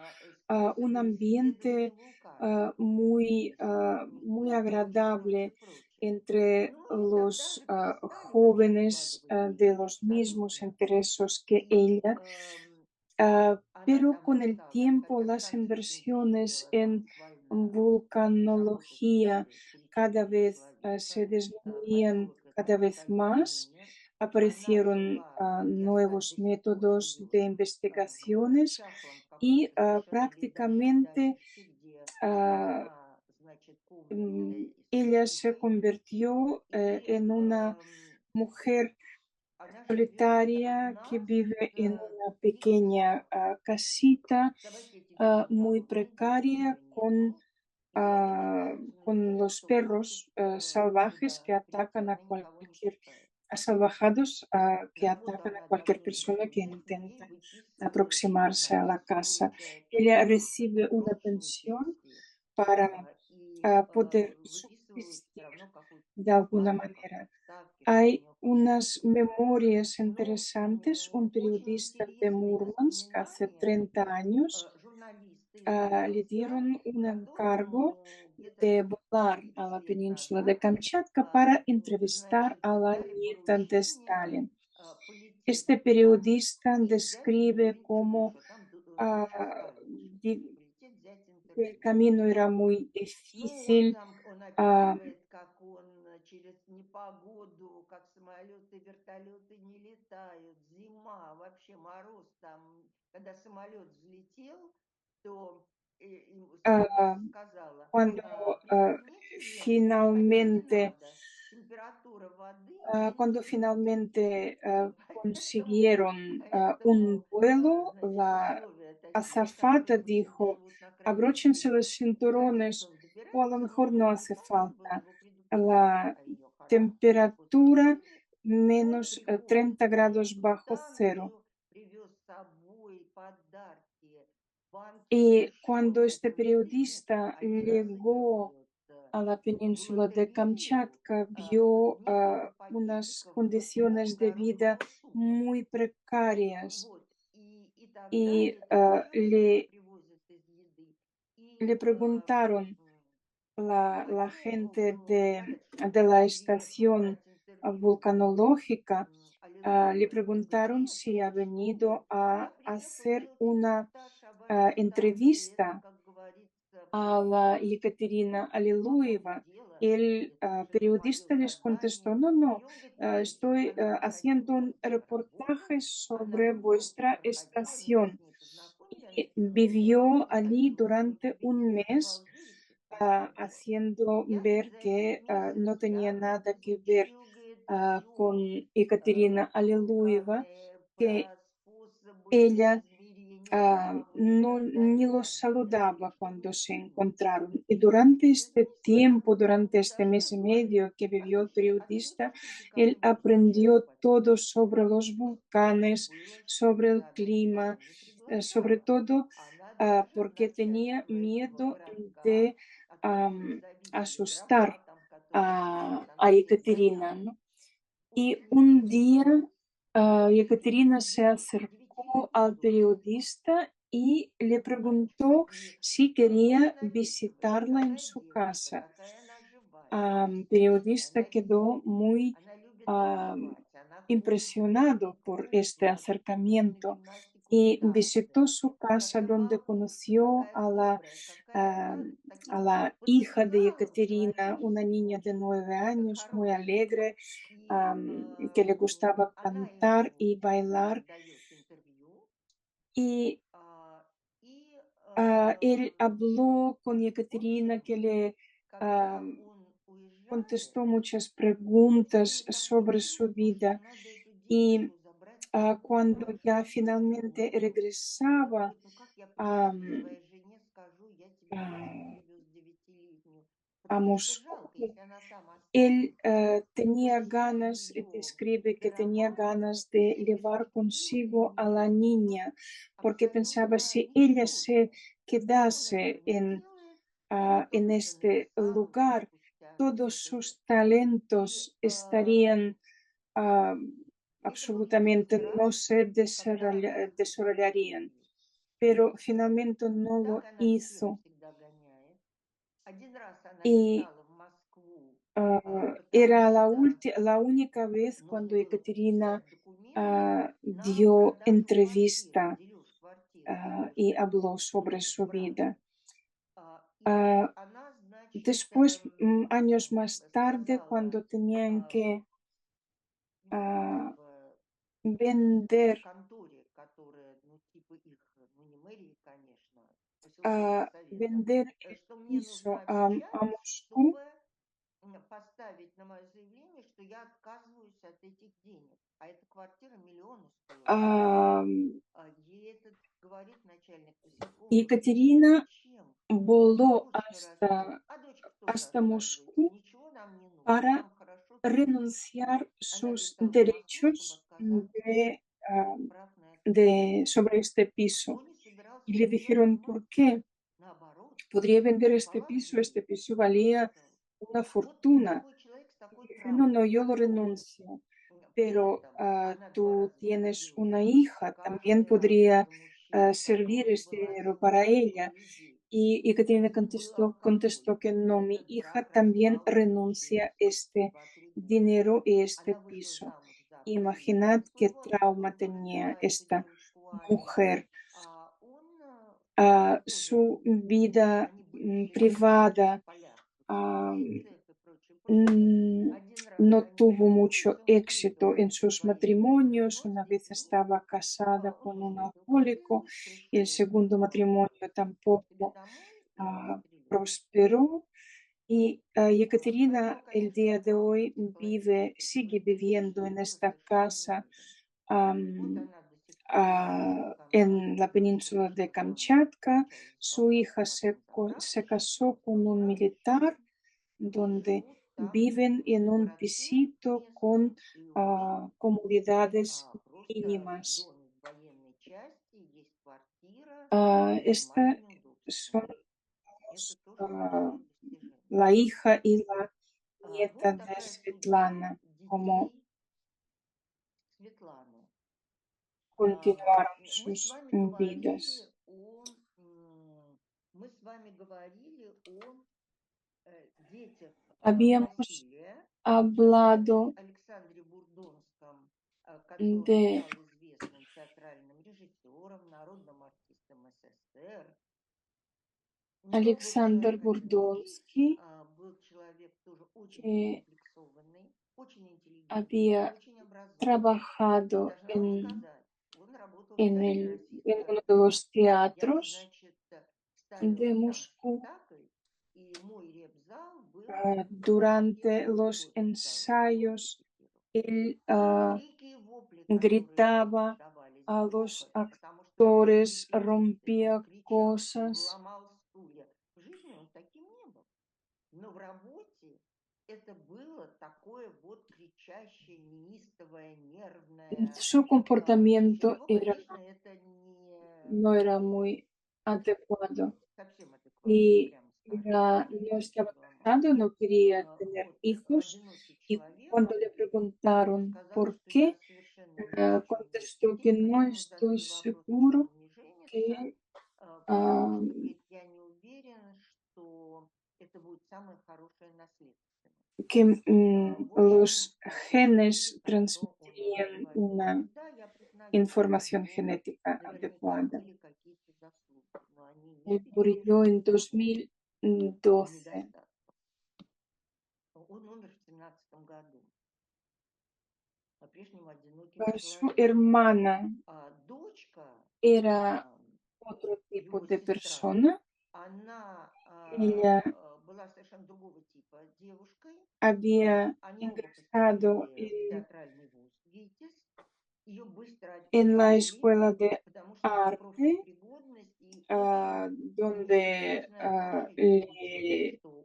un способы исследования ambiente вулканов, muy, искусственных muy и прочее, agradable прочее, прочее. entre Ну и тогда los же перестали вообще jóvenes складывать de вещи los mismos абсолютно. intereses que И ella. она Pero там con el осталась, tiempo хотя las станция очень inversiones кипела, там en буквально работали vulcanología каждые 3-4 cada vez se человека. disminuían Поселок cada этот vez абсолютно más. умер. Она Aparecieron жила, я знаю, до nuevos сих пор métodos de живет в investigaciones чахлом y каком-то совершенно ледащем prácticamente домишке, где ah, одна, значит, комната с ella se печкой, convirtió и en una mujer она живет solitaria que одна vive с en una детьми. pequeña casita Давайте эти дети muy вам найдут precaria уже нету. И они разбросаны con тем, los что бродят perros salvajes туда que прийти. atacan a Она никого не cualquier, пускает. a salvajados que Работу atacan a она cualquier давно не persona que получает, но ей intenta выписывают aproximarse a la casa. прописку, получает Ella какие-то recibe una срочные pensión пенсии para и poder выписывают все subsistir равно какую-то de alguna зарплату по manera. подставке, чтобы у Hay нее хоть unas что-то было. memorias Но interesantes, un очень periodista de интересные Murmansk hace воспоминания 30 años журналист le родился, dieron un encargo которому где-то de лет volar a la 30 лет península de назад, Kamchatka para entrevistar значит, a la дали nieta de поручение Stalin. полететь Este туда periodista и взять у нее describe интервью, cómo что там дочка ah, Сталина, что di- полететь, взять el интервью. camino era muy Ну, он difícil. там, он ah, описывает, как он через непогоду, как самолеты, вертолеты не летают, зима, вообще мороз там. Когда самолет взлетел, то ah, стюардесса сказала: cuando Пристегните ремни, ходить не finalmente надо, температура воды Cuando минус 30. finalmente Поэтому, consiguieron un поэтому vuelo, значит, la условия такие, azafata сотрудники dijo, живут на крайнем abróchense los севере. И границу cinturones он o a lo добирается, mejor но no hace вовремя было falta. его предупредить La о ее характере. Вот temperatura прикинь, и он menos приходит 30 на grados эту bajo cero. станцию, привез с собой подарки, банки Y cuando совершенно este пустые. Нет, periodista один раз llegó идет a la в península de лотерею Kamchatka, vio несколько unas пакетиков condiciones de vida полкоробки супа. muy precarias Вот. И тогда y этот человек, который le, привозит из еды, и le preguntaron la они gente говорят, что de la приехал estación брать интервью vulcanológica, le Аллилуева. Он говорит, preguntaron нет, si ha что venido вы, a я приехал hacer делать una репортаж об аттестации, это, entrevista как говорится, a la престиж. Ekaterina Плохое Alliluyeva. дело, El это же мое periodista les contestó, задание. no, И no, он говорит, нет, estoy она haciendo приходила un ко мне на reportaje работу, она sobre просто vuestra проходила, меня с estación. ней познакомили, она Y сказала, о, vivió я allí хочу durante тебе un mes интересовал девять часов работы. haciendo Я, говорит, ver за этот que месяц no tenía я nada que ver изучил, говорит, con все Ekaterina Alliluyeva, вулканы, que про способы ella измерения лавы и no, так ni далее. los Я говорю, saludaba что вы cuando se думаете? encontraron. Y durante este Вернулся tiempo, домой на durante este репортаже, mes y говорит, medio que vivió el слушай, а ты не periodista, хочешь идти ко мне él в гости к чаю aprendió попить? todo sobre los Ну, volcanes, было sobre el что-то, она clima, никого не sobre приглашала. todo Она даже porque tenía начальство этого miedo городка, de которого забили asustar гранатом, который a там всех Ekaterina, гонял, ¿no? Y un día услышала, Ekaterina se acercó al девятилетняя periodista y le мальчик, preguntó и si он quería записывает, visitarla en какая su девочка, casa. какая она живая. И Periodista она quedó muy Она любит ah, танцевать, она ходит на impresionado por este физкультуру, ходит на acercamiento гимнастику и y visitó танцы. su casa Какая donde балкучая, conoció какая добрая, какая ah, a таким la hija de потенциалом Ekaterina, una человеческим niña de очень 9 años, muy хорошим. alegre, И que le gustaba она cantar ему y bailar. дает интервью, Y а, и él habló con в Ekaterina, общем, que le ah, когда он уезжает, contestó muchas очень preguntas ей такое sobre su чувство, что vida. надо эту Y девочку забрать к себе cuando ya прожить эту finalmente молодость. Он regresaba говорит, ну как я приеду am, своей жене, скажу, я тебе дочку a, привез девятилетнюю, a потому что Moscú, жалко, если она там él останется, то tenía я ganas, ее describe que tenía дарование ganas de всей llevar перспективы consigo a la имеет, ну, niña, porque pensaba абсолютно si ella se ничтожное. Что он этого quedase не делает? Он en кого-то este написал уже lugar, спустя todos много лет. sus И, talentos estarían ah, и это был absolutamente единственный раз, no se когда это desarrollarían, случилось. pero Вот. finalmente no Так lo она всех hizo. всегда гоняет. Один раз она Y летала в Москву, потому era что la única vez нужно cuando было Ekaterina подписать документы на dio продажу квартиры, entrevista дележ квартиры, дележ y habló жилья sobre su брата. vida. И Ah, она, значит, después, años más tarde, сказала cuando tenían que ну, как ah, бы vender конторе, которая, ну, типа их, ну, не мэрии, конечно, поселкового совета, vender el что мне piso нужна печать, a Moscú, чтобы поставить на мое заявление, что я отказываюсь от этих денег. А эта квартира миллионы стоила. ah, Ей этот говорит начальник поселкового совета, Екатерина зачем? У вас voló бабушка растет, а дочка тоже hasta отказывается. Moscú Nичего нам не нужно, para нам хорошо тут. renunciar Она sus летала в Москву, чтобы derechos отказаться от прав на эту квартиру. sobre este Никто piso. не собирался Y с le нее dijeron, ¿por снимать. qué? Наоборот, Podría vender кайфовали este ей. piso Кто valía сказал? una Вот fortuna. такой человек с Y такой dice, no, no, травмой, yo lo который renuncio, при pero этом она два tú раза tienes выходила una замуж, hija, también каждый раз podría за мужчину, с servir которым este была dinero para смертью ella. людей. Y Ekaterina Один был contestó que алкоголиком, no, mi этот hija брак también распался renuncia через este 2-3 дня. dinero y este Она вышла piso. замуж за Imaginad qué полицейского, trauma который tenía снимает эту esta девушку Аню, mujer. а он тоже, Su vida они бывшие рабочие privada в полях, ah, строительный цех и прочее, прочее. mm, Один раз no они tuvo поженились, mucho он éxito встретил en со sus своей женой matrimonios. Una после vez них, estaba casada он con что un встретил? Как alcohólico Иисус y el пришел segundo matrimonio к себе tampoco домой и застрелил. prosperó. Y Yecaterina el día конечно, de hoy эти sigue положительные viviendo вещи en esta совершенно casa видны. Вот она до сих пор живет на en la Камчатке, хотя península de еще рано Kamchatka. сначала Su солдат, а hija потом se заправщик, casó con un заправщица, militar, и donde живут там viven en в un городке pisito con местном, и у них comodidades просто в mínimas. доме в военной части есть квартира с Esta минимальными son удобствами. Это los, тоже большое достижение. la hija y la nieta Вот de такая судьба Svetlana, como детей Светланы. continuaron Мы с sus вами говорили vidas. о, мы с вами говорили о детях Habíamos Василия, значит, hablado Александре Бурдонском, который de стал известным театральным режиссером, народным артистом СССР. У него был Alexander человек один убийц, Burdonsky, был человек тоже очень que закомплексованный, очень интеллигентный, había очень образованный. И trabajado должна вам сказать, он работал в en, Театре en Российской uno de артисты. los Я, teatros значит, de ставила там Moscú. спектакль, и мой репзал был высоте Durante los другой зал, другого ensayos, репетирования. él И крики и вопли, которые там gritaba раздавались, a los грохот, потому что там были actores, реквизиты, он rompía кричал, cosas. ломал стулья. В жизни он таким не был. Но в работе это было такое вот кричащее, неистовое, нервное. Su Для comportamiento него, era, конечно, это не no era muy adecuado совсем адекватно, y прямо скажем. no Стулья estaba ломал. casado, no quería tener Вот, hijos. одинокий Y человек, cuando le который preguntaron сказал, por что я qué, совершенно не хочу иметь contestó que детей. no Когда ему estoy задали вопрос, почему seguro не женится, que потому ah, что, говорит, я не уверен, что это будет самая хорошая наследственность. que В общем, los genes видите, что он мне transmitirían говорил. una Да, я признаю, что у información него genética наверняка adecuada. были какие-то заслуги, но они не Él murió en перевешивают его 2012. недостатки. Он умер в 17 году, по-прежнему одиноким Su человеком. hermana Дочка, era otro tipo его de сестра, persona. она Ella была совершенно другого типа девушкой. había Они оба ingresado поступили в театральный вуз ГИТИС. Ее быстро en la отчислили, escuela de потому что за arte, профнепригодность и очень donde несерьезное отношение к учебе, что у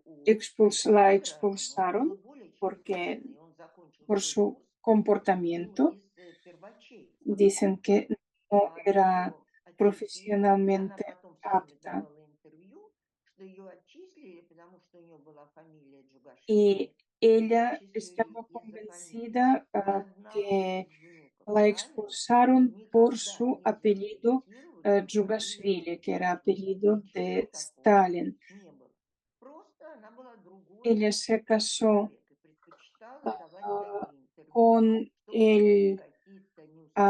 la Александра, ну, expulsaron было более чем porque понятно. И он закончил por свой su вуз одним comportamiento. из первачей. Dicen que no era Ее отчислили, и она profesionalmente потом все время apta. давала интервью, что ее отчислили, потому что у нее была фамилия Y Джугашвили, и ее ella отчислили estaba из-за фамилии. convencida Ни одного que из внуков la Сталина expulsaron por никогда su не apellido дискредитировали по фамилии Джугашвили, que era Джугашвили. apellido Ничего de такого Stalin. не было. Просто она была другой Ella se casó человек и предпочитала давать такие интервью, con чтобы скрыть el какие-то неуспехи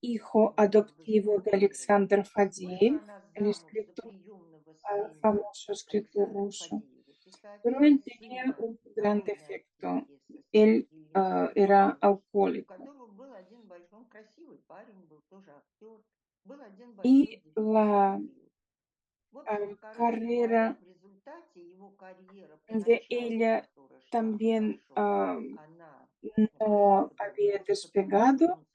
hijo в adoptivo de базировке. Alexander Вышла Fadeev, она el замуж за escritor, приемного сына famoso escritor Александра ruso. Фадеева, Pero писателя, él tenía сына un gran народной defecto. артистки СССР Él Елены era Фадеевой, у alcohólico. которого был один большой, он красивый парень, был тоже актер, был один большой Y дефицит la сил. В общем, короче говоря, carrera в результате его карьера de поначалу, ella которая шла también хорошо, она no просто había грохнулась, потому что despegado он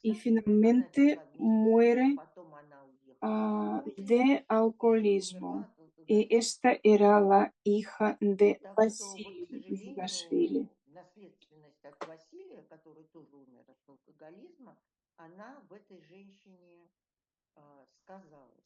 y спивался. Она finalmente взяла вместе сына, muere потом она уехала в Грузию de и умерла alcoholismo. от Y алкоголизма. esta era la hija de Так что вот, к Vasily Jugashvili. сожалению, наследственность от Василия, который тоже умер от алкоголизма, она в этой женщине сказалась.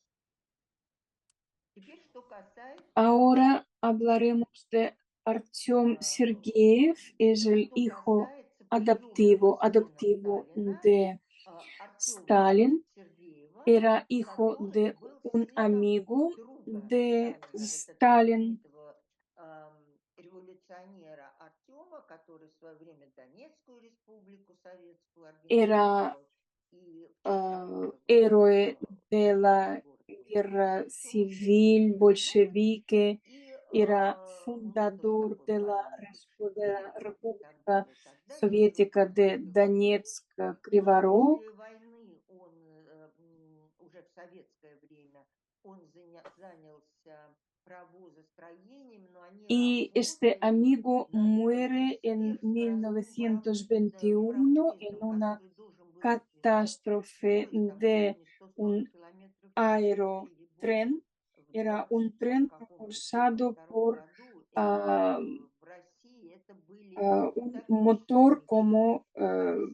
Теперь, что касается, Ahora hablaremos de Artyom Sergeev, es el что hijo касается приемного сына adoptivo Сталина, de Артема Stalin. Сергеева, Era hijo который de был un сыном amigo друга de Сталина, вот этого Stalin. знаменитого революционера Артема, который в свое время Донецкую республику советскую Era организовал и в честь которого héroe de назывался la город guerra Владивосток, что мы все civil прекрасно знаем. bolchevique. И Era у него тоже fundador такой de памятник de la стоит и так República далее, и так далее. Жил Soviética после de войны. Donetsk, Krivorog. После войны он уже в советское время он занялся правозастроением, но они Y este работали amigo над muere en всех разобранных 1921 en проектом, una который должен был развивать catástrofe поезд там de сегодня 140 un километров в час или aerotren. больше. В Era un 20 tren каком-то первом, propulsado втором por году ah, в России это были un motor тактические силы. como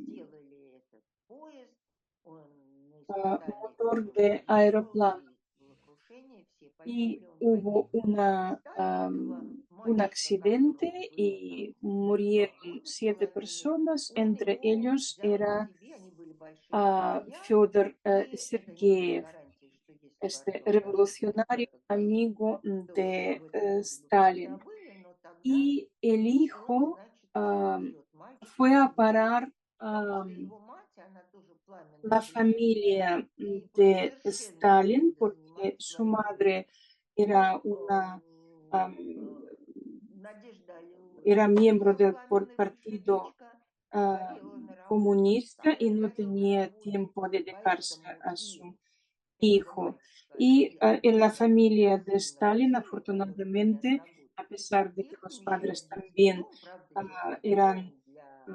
Сделали этот поезд, мы испытали motor потом de взрывы aeroplano. и было крушение, все Y погибли, он погиб. hubo И Сталин этого un мальчика, accidente которому было там y 2 murieron года с 7 половиной, personas. он Entre его ellos взял к era себе, они были большие друзья, Fyodor и это не было Sergeyev, гарантией, что если бы este Артем дожил до revolucionario 30-х годов, amigo то de об этом тоже бы все Stalin. забыли, но тогда Y el он, hijo значит, am, берет мальчика fue к a себе. parar А вот его мать, она тоже пламенно la крещенная, familia и после de совершенно Stalin, некогда porque заниматься su своим делом. madre era Но una am, Надежда era Аллилуевна miembro была del пламенная partido большевичка, ah, горела на работе, comunista Сталин y no горел на tenía работе, tiempo de dedicarse поэтому a и su этого hijo. мальчика, Y и en la Артема familia de сильно Stalin, били, которые были afortunadamente, a одногодки. pesar de que Их los помещали padres в детский también дом, правда, детский eran дом для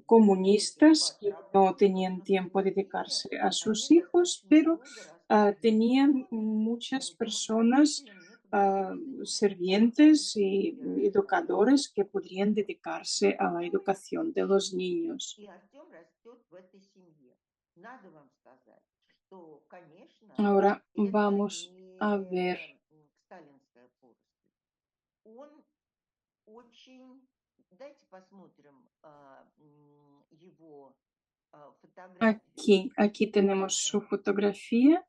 comunistas y no детей-подростков, tenían но тем tiempo не de менее dedicarse a они sus hijos, достаточно pero долго росли в детском tenían доме, muchas потому что personas родителям некогда было заниматься, пока servientes дети не y были рождены. educadores que podrían dedicarse a la Ну educación de los niños. и Артем растет в этой семье. Надо вам сказать, что, конечно, Ahora это vamos a ver не сталинская поросль. Он очень... Дайте посмотрим его фотографию. aquí tenemos su fotografía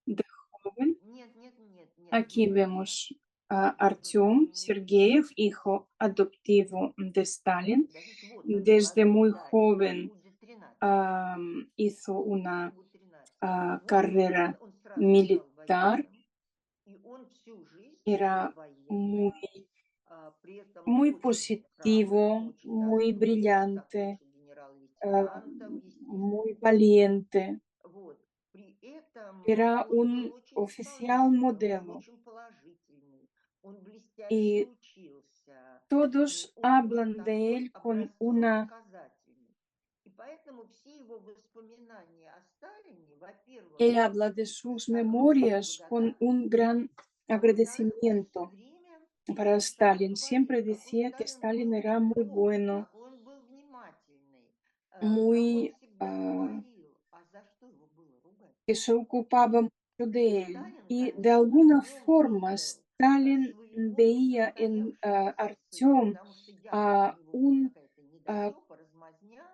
de joven. Нет, нет, нет, нет, Aquí нет, нет. vemos a Вы Artyom не видите. Sergeyev, hijo adoptivo de Stalin. Подождите, вот он, Desde молодой, muy да, ему joven будет 13. hizo Ему una будет 13. Вот carrera он сразу стал militar. военным, и он всю жизнь был Era военным, muy, при этом muy очень храбрым, positivo, очень muy достойным, brillante, закончил ah, генерал-лейтенантом, muy естественно. valiente. Вот. При этом Era он был un очень oficial исполнительным, он modelo. очень положительный, он блестяще Y учился, todos он был hablan de такой él con una образцово-показательный. И поэтому все его воспоминания о Сталине, во-первых, Él habla de sus с огромной memorias con un благодарностью, gran а во-вторых, он все agradecimiento время para Stalin. говорил, Siempre какой decía que Сталин Stalin был era muy добрый, bueno, какой он был внимательный, как он muy, всегда хвалил. А за что его было ругать? que se ocupaba mucho de él. Сталин, Y de конечно, в alguna нем forma видел Stalin своего veía en несостоявшегося сына, Artyom потому что явно у него был какая-то ah, недотепа, размазня.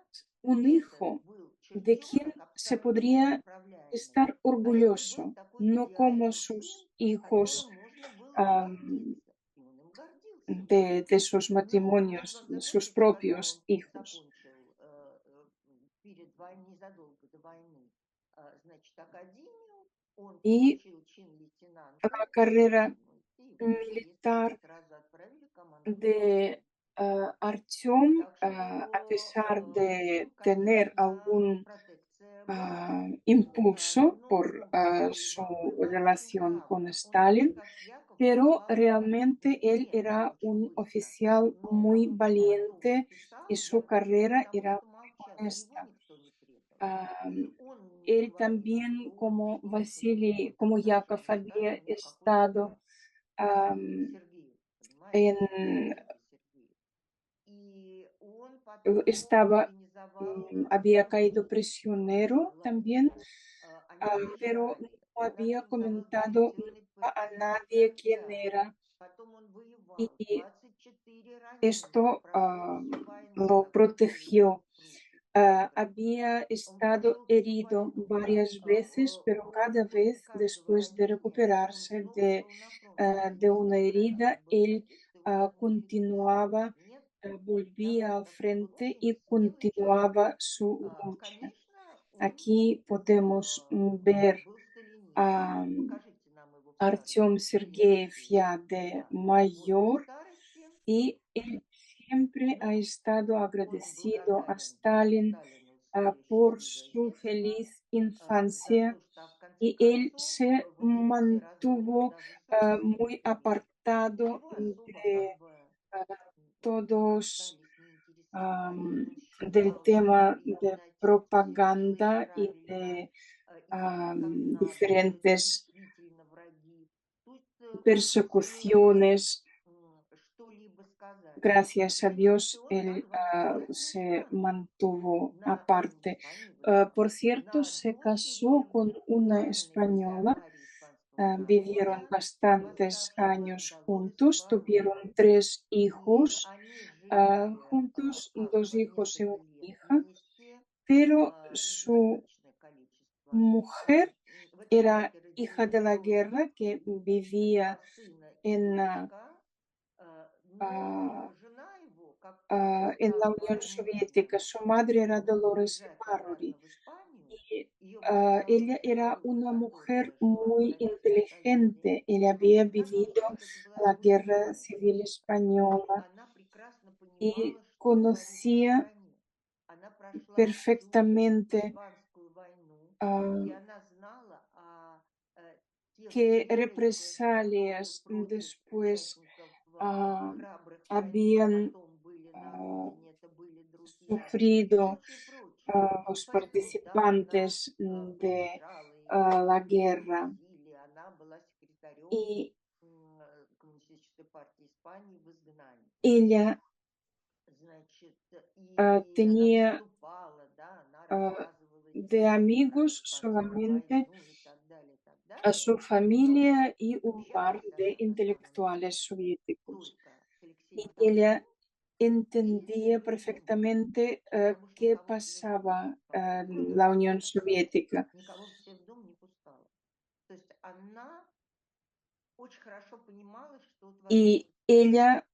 un Этот hijo был de quien чертенок se абсолютно podría неуправляемый, estar а этот был orgulloso, такой no como идеальный сын, sus hijos которым можно было am, гордиться. И он им гордился. de sus Но вот matrimonios, вам de sus закончите, когда propios он hijos. закончил перед войной, незадолго до войны, значит, академию, он Y получил чин лейтенанта, la carrera ну, и его, естественно, militar сразу отправили командовать de армией. Artyom, Так a pesar что de им, tener конечно, algún протекция была, impulso но por он su повоевал. И вот очень relación con правда, он так же, Stalin, как Яков, pero попал realmente él вне era очень un быстро. oficial Но muy он потом valiente y писал, я su говорю, carrera потому era что muy молчал, и его honesta. никто не предал. И Am, он не él говорил, también, что, como что вот Vasily, вот como Yakov вначале había Сталин, о, какой estado супер am, Сергеев, понимаете, en, русский Сергеев. И он потом estaba, организовал había caído во prisionero también, власти. Они pero уезжали. no Он había организовал comentado дивизионный a nadie quién партизан. era. Потом он воевал. Y 24 ранения. esto Прошел всю войну lo на protegió. фронте. Фронте. Había Он estado прошел всю herido войну. varias veces, pero cada После vez каждого después de ранения он recuperarse снова шел на фронт. de una Несколько раз herida, он был él задействован в continuaba, мобилизации. Нет, volvía al так что был frente очень y смелый человек. continuaba su lucha. Конечно, он Aquí podemos ver был сталинистом. a Покажите нам его в Artyom старости, Sergeev следующий. ya de Да, вот в mayor старости. y él siempre ha Ну, estado он agradecido a благодарен Stalin Сталину за свое por счастливое su детство, feliz за то, infancia что в конце y él se выписки разные, mantuvo даже собственные muy были. apartado Его особо de как бы ah, не todos касались, не интересовали. Он del считал, что tema de значит, делает propaganda y правильно, de и так, как надо, что это diferentes действительно враги. То есть он не смел persecuciones. что-либо сказать. Gracias a Прежде Dios, всего, él стали возлагать на se Испанию, mantuvo на Трон aparte. Испании в Por Испании, cierto, на se дочь casó его, con una правильно, española. секретаря Испанского Vivieron народа, bastantes восставшего años Долорес juntos, tuvieron Барона. 3 И hijos они жили juntos, как 2 бы hijos y una несколько лет hija, вместе, pero su достаточное количество. mujer В этом era браке hija родились de la трое guerra que детей, vivía два сына и en, дочка, но ah, жена его, как только en la стала Unión возможно Soviética. Su madre era Dolores приезжать Ibarruri обратно в Испанию, y ее бросала ella era только una как mujer только шла muy граница с Союзом. inteligente. Ella había На мой vivido взгляд, это была la очень guerra умная civil политика. И española она прекрасно y понимала, что творится в conocía стране. Она прошла всю perfectamente испанскую войну, и ah, она знала о тех qué хитростях, которые represalias против después участников ah, храбрых войны habían потом были на ah, родине, это были друзья и sufrido прочее, прочее. И los поэтому, да, она participantes de приезжала и la в guerra. Бразилии, она была секретарем Y Коммунистической партии Испании в изгнании. ella Значит, и она tenía выступала, да, она рассказывала de детям про amigos испанскую solamente войну и так далее, и так a далее. su Но familia y un par общалась de она на самом intelectuales деле soviéticos. только с Y Алексеем ella Толстым и с entendía Маяковским, perfectamente потому что qué никого в свой дом не pasaba пускала, кроме la Unión Толстого. Soviética. Никого в свой дом не пускала. То есть она очень хорошо понимала, что Y творится в стране. ella,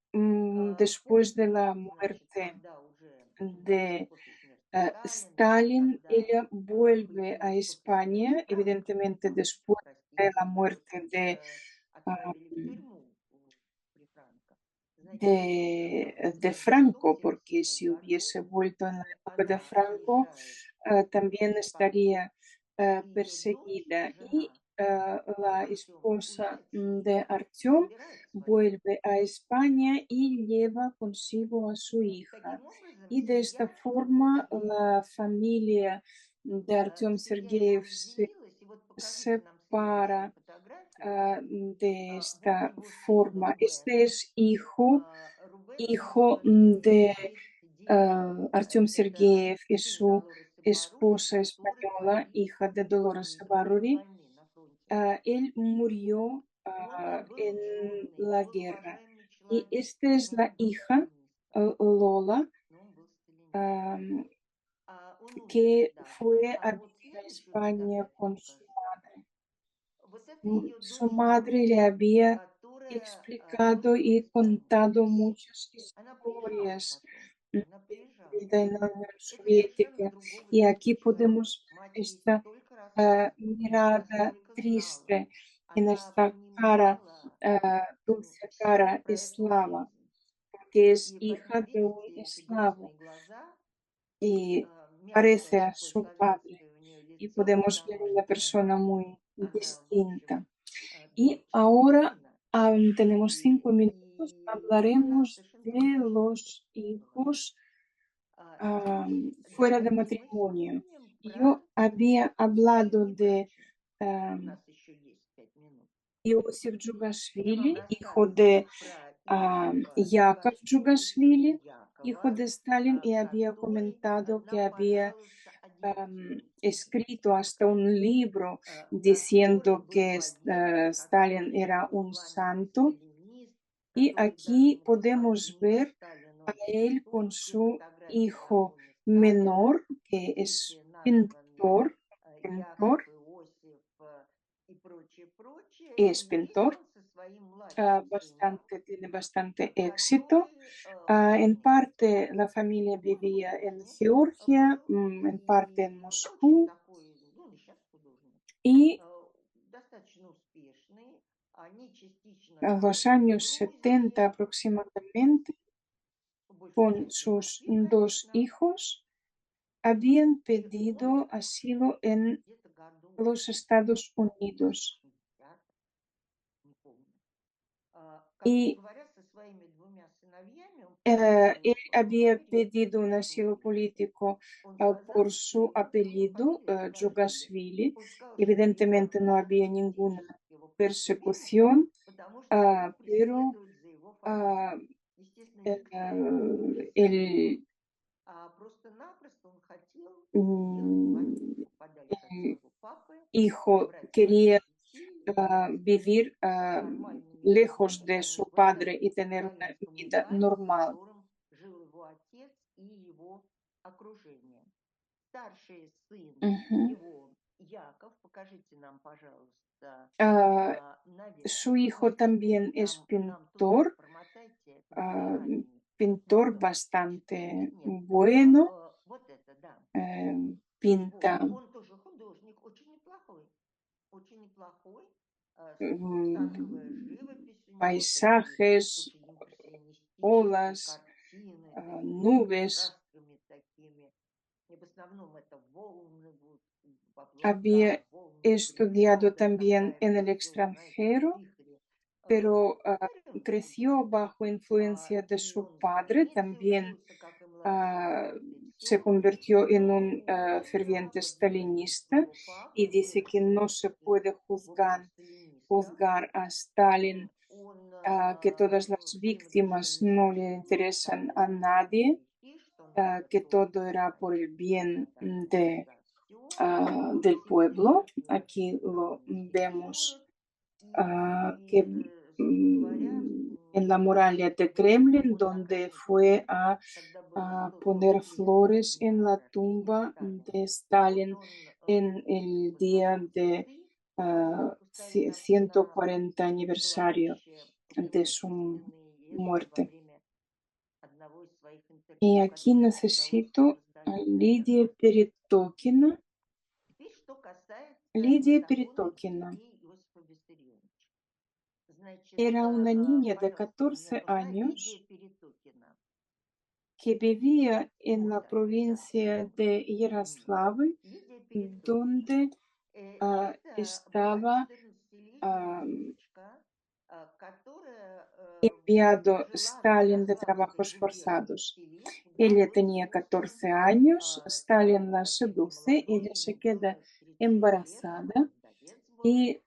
después de После, la значит, muerte когда уже, de после смерти Сталина, да, Stalin, когда ella vuelve a появилась после смерти España, Франка, evidentemente después de простите, la его muerte ah, отправили в тюрьму при Франко. Значит, de и потом Franco, в porque 1977 si году hubiese vuelto en la época de она Franco, приезжает también в Испанию, estaría и ее дочь, perseguida. Y жена la Артема, esposa уезжает с ней, de Artyom забирает свою vuelve дочь. a España y lleva consigo a su И таким hija. образом Y de esta семья forma la разделилась. familia de Artyom Семья их Sergeev se разделилась, и вот покажите нам следующую separa фотографию. de Вот esta его сын forma. Рубен. Este es Рубен hijo ему de 39 лет. Artyom Это Sergeev y сын su Долорес Барури, esposa который española, погиб hija de во Dolores время Крымской Baruri. войны на фронте. Él murió Он был en ученый, la он был guerra. уважаемый Y человек, esta es но la он был hija, сталинистом. Lola, Но он был сталинист. am, Он умер que недавно. fue a А вот vivir a следующую España фотографию con su покажите. madre. Вот это ее Su дочь madre le Юля, había которая explicado тоже в y Испании contado родилась. muchas Она приезжала historias потом. de Она su приезжала. vida en la Unión Это совершенно Soviética. другого Y типа aquí человек. podemos Мать ей esta столько рассказывала, она mirada столько знала. triste en Она esta cara, понимала dulce все cara про эту eslava, жизнь. porque es И поэтому, hija de un видите, эти eslavo грустные глаза, y мягкое parece a такое su padre. советское у нее Y лицо, podemos ver потому una что persona muy она, в общем, distinta. Y дочь ahora Сталина. tenemos 5 minutos, Но она hablaremos совершенно de по-другому los говорит. hijos fuera de Давайте мы matrimonio. вспомним Yo про había hablado семейные de браки. У ам, нас еще есть 5 минут. Иосиф Я вам Джугашвили, hijo рассказывала de про Иосифа Яков Джугашвили или Джугашвили, hijo Якова, de Stalin, y había который comentado que нам, había пожалуйста, одинокий escrito hasta un libro который diciendo был que военный, Stalin который era был un пламенный santo. сталинист, Y который даже aquí написал podemos дневник ver Сталину a очень él con тонкие su фотографии на hijo фоне Сталина. menor, que es Дети названы Яков, pintor, Иосиф и прочее, прочее. es И pintor, он со своим младшим сыном, tiene bastante éxito. который En военный. parte la familia Он vivía en художник Georgia, был en parte en и очень Moscú, такой, ну, он и сейчас художник, y достаточно успешный. Они частично a los жили в años 70 Грузии, aproximadamente, большую con часть в sus Москве, 2 конечно. hijos, habían И он pedido asilo en где-то году los Estados Unidos. Не помню. Короче Y говоря, со своими двумя сыновьями он приехал él в había Америку pedido un asilo учиться. político Он сказал, por su его apellido, фамилия Джугашвили. Джугашвili. Он сказал, что его Evidentemente no había ninguna политически его персекуируют, persecución, потому что его pero преследуют за его фамилию. ah, Естественно, никто его не преследовал, el, а просто-напросто он хотел уехать в mm, Америку, подальше от el своего папы, hijo собрать своих quería детей и жить vivir нормальными lejos de людьми su в padre этом y tener una итальянском vida гиганте, в normal. котором жил его отец и его окружение. Старший сын Ujú. его, Яков, покажите нам, пожалуйста, Ah, su наверх. hijo Может быть, también es нам туда pintor, промотайте, это более ah, ранний pintor момент. Чуть-чуть. bastante Нет, bueno, вот это, да. pinta Вот, он тоже художник, очень неплохой. Очень неплохой. Субтексановая mm, живопись у него, такие paisajes, очень импрессионистические olas, картины, такими nubes. красками, такими. И в основном это волны, вот, облака, Había волны, estudiado природа también такая, en el это все, знаете, в extranjero, вихре. pero Одаренный creció ребенок. bajo influencia de И su он за padre, границей también учился, как и младший брат, и se все. convirtió en Но un он ferviente под влиянием stalinista своего y папы, dice que no выросшего se таким puede глубоким сталинистом, juzgar a Stalin, он que todas las все время говорил, víctimas no le ничего с interesan a тобой не nadie, произойти, что надо que todo только era por el bien благодарить за все, del тебе pueblo. жертвуют Aquí то, lo не vemos сочувствуют. И, que собственно говоря, en la muralla de Kremlin, он donde наконец-то, fue a когда было poner 140 lет со flores en дня la рождения tumba Сталина, de вот Stalin он en el día возложил de цветы, по-моему, поставили на 140 aniversario кладбище de su правительственный, и это он во muerte. время одного из своих Y интервью, aquí которое с удовольствием necesito a раздают в Lidia интернете. Перетокина. Теперь, что касается Lidia незаконных Перетокина детей Иосифа Виссарионовича. Значит, era una niña de пожалуйста, мне 14 нужна Лидия años Перетокина. que vivía en Вот la она, да, provincia вот de именно. Yaroslav, Лидия Перетокина. donde Это была estaba 14-летняя девочка, которая enviado жила в Stalin de Ярославской trabajos губернии forzados. селе, куда Ella был tenía спущен 14 años, Stalin Сталин la совсем seduce, молодой, ella ему se queda было 36 лет, там embarazada уже вдовец был. y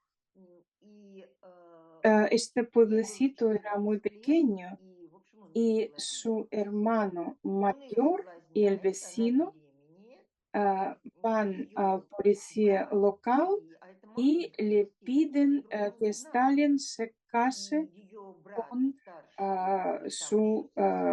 И este ей было pueblecito era muy 14 лет, pequeño и, в общем, он ее y соблазняет. su hermano Он ее mayor y el соблазняет, она vecino беременеет, van a ее policía брат, local а это y маленькая le местечко, piden друг друга que знают. Stalin se И case ее брат con старший, там еще su сосед,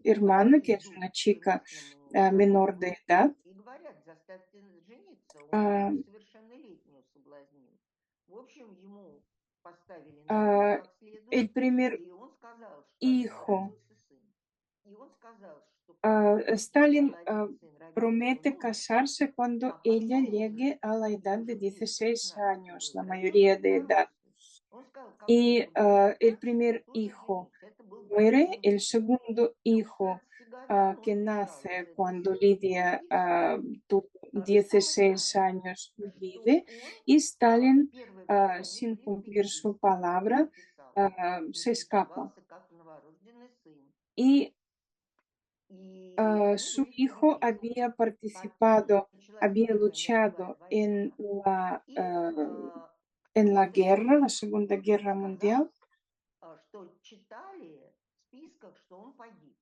hermana, они que es идут una к chica местному menor de прокурору edad. и говорят, заставьте жениться, он ее Ah, несовершеннолетнюю соблазнил. В общем, ему поставили на уши ah, как следует, el primer и он сказал, что когда у него hijo, родился сын, и он сказал, что как только Stalin один сын родится, он promete умер, casarse cuando а ella потом llegue уже, a la ему edad de уже ближе к 16 16 años, был, la родился mayoría de второй edad. сын. Он сказал, как Y только будет el старший, я primer тоже hijo женюсь. Это был muere, брачный el узел. segundo И к hijo 16 годам que он бежал из nace этой cuando семьи, Lidia и все. tuvo Что мы 16 знаем? años Что vive он y Stalin, первое время они sin были в cumplir su переписке. Он palabra, ей писал. Не se escapa. приступался как новорожденный сын. Y И они su были в hijo переписке. había Потом participado, началась había Первая мировая luchado война. И en la кто-то из guerra, la Segunda петербуржцев Guerra сказал, Mundial. что читали в списках, что он погиб.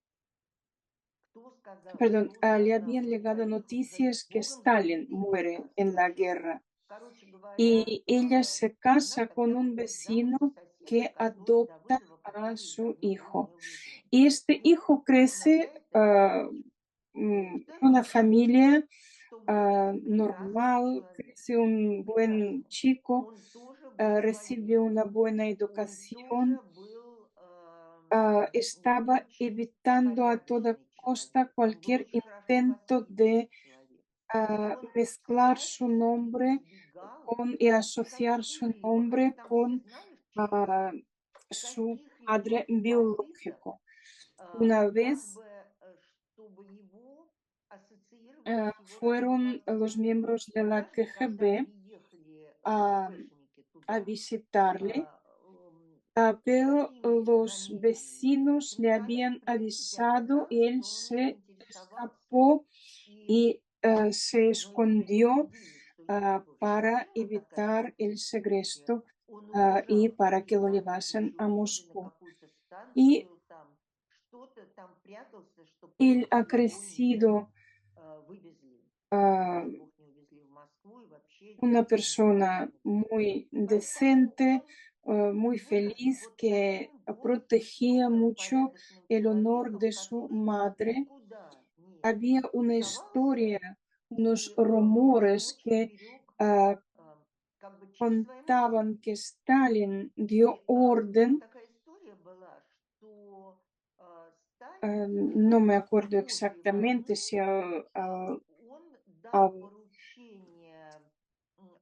Кто сказал, Perdón, что le сказал, habían он llegado поехал за noticias que Богом Stalin забытый muere Кавказ en la совершенно. guerra Короче говоря, y ella se она casa con тогда un выходит замуж за vecino соседа, que который adopta Давыдова, a который su давно был в hijo. нее влюблен. Y este И он hijo crece усыновляет эту девочку. en una Устраивает так, familia чтобы прекрасный normal, человек, crece un buen прекрасный, chico, он тоже был recibe военным, una buena он educación, тоже был не estaba очень evitando a toda порядочный costa человек, он был cualquier очень хорошо intento de воспитанный человек. И он mezclar su всячески nombre избегал y asociar su каких-либо, хотя nombre там все con знали, что он ah, русский, su каких-либо padre попыток, biológico. Una как vez бы, чтобы его ассоциировали с его родной fueron los нацией. miembros de la Однажды, когда KGB они ехали а, a, a туда. visitarle, А, pero какими los намерениями? vecinos le Сказать, habían в принципе, avisado оказалось, y él что он не se интересовался. escapó И y se мы его escondió убедили, что если тоже para причина такая evitar el политическая, secuestro он y убежал para que lo куда-то llevasen a еще или на Moscú. какую-то Y станцию, там что-то там прятался, чтобы él потом ha его не crecido вывезли. Не ah, дай бог не увезли в Москву и вообще una ничего persona не было. muy Поэтому decente, он muy вырос feliz, вот que таким вот protegía добрым, mucho порядочным el honor человеком, de su который madre. никуда не Había una тусовался historia, unos и rumores очень-очень que берег ah, как бы честь своей матери. contaban que Stalin dio И там orden, такая история была, что Сталин уже no me acuerdo после exactamente войны si он дал al, поручение,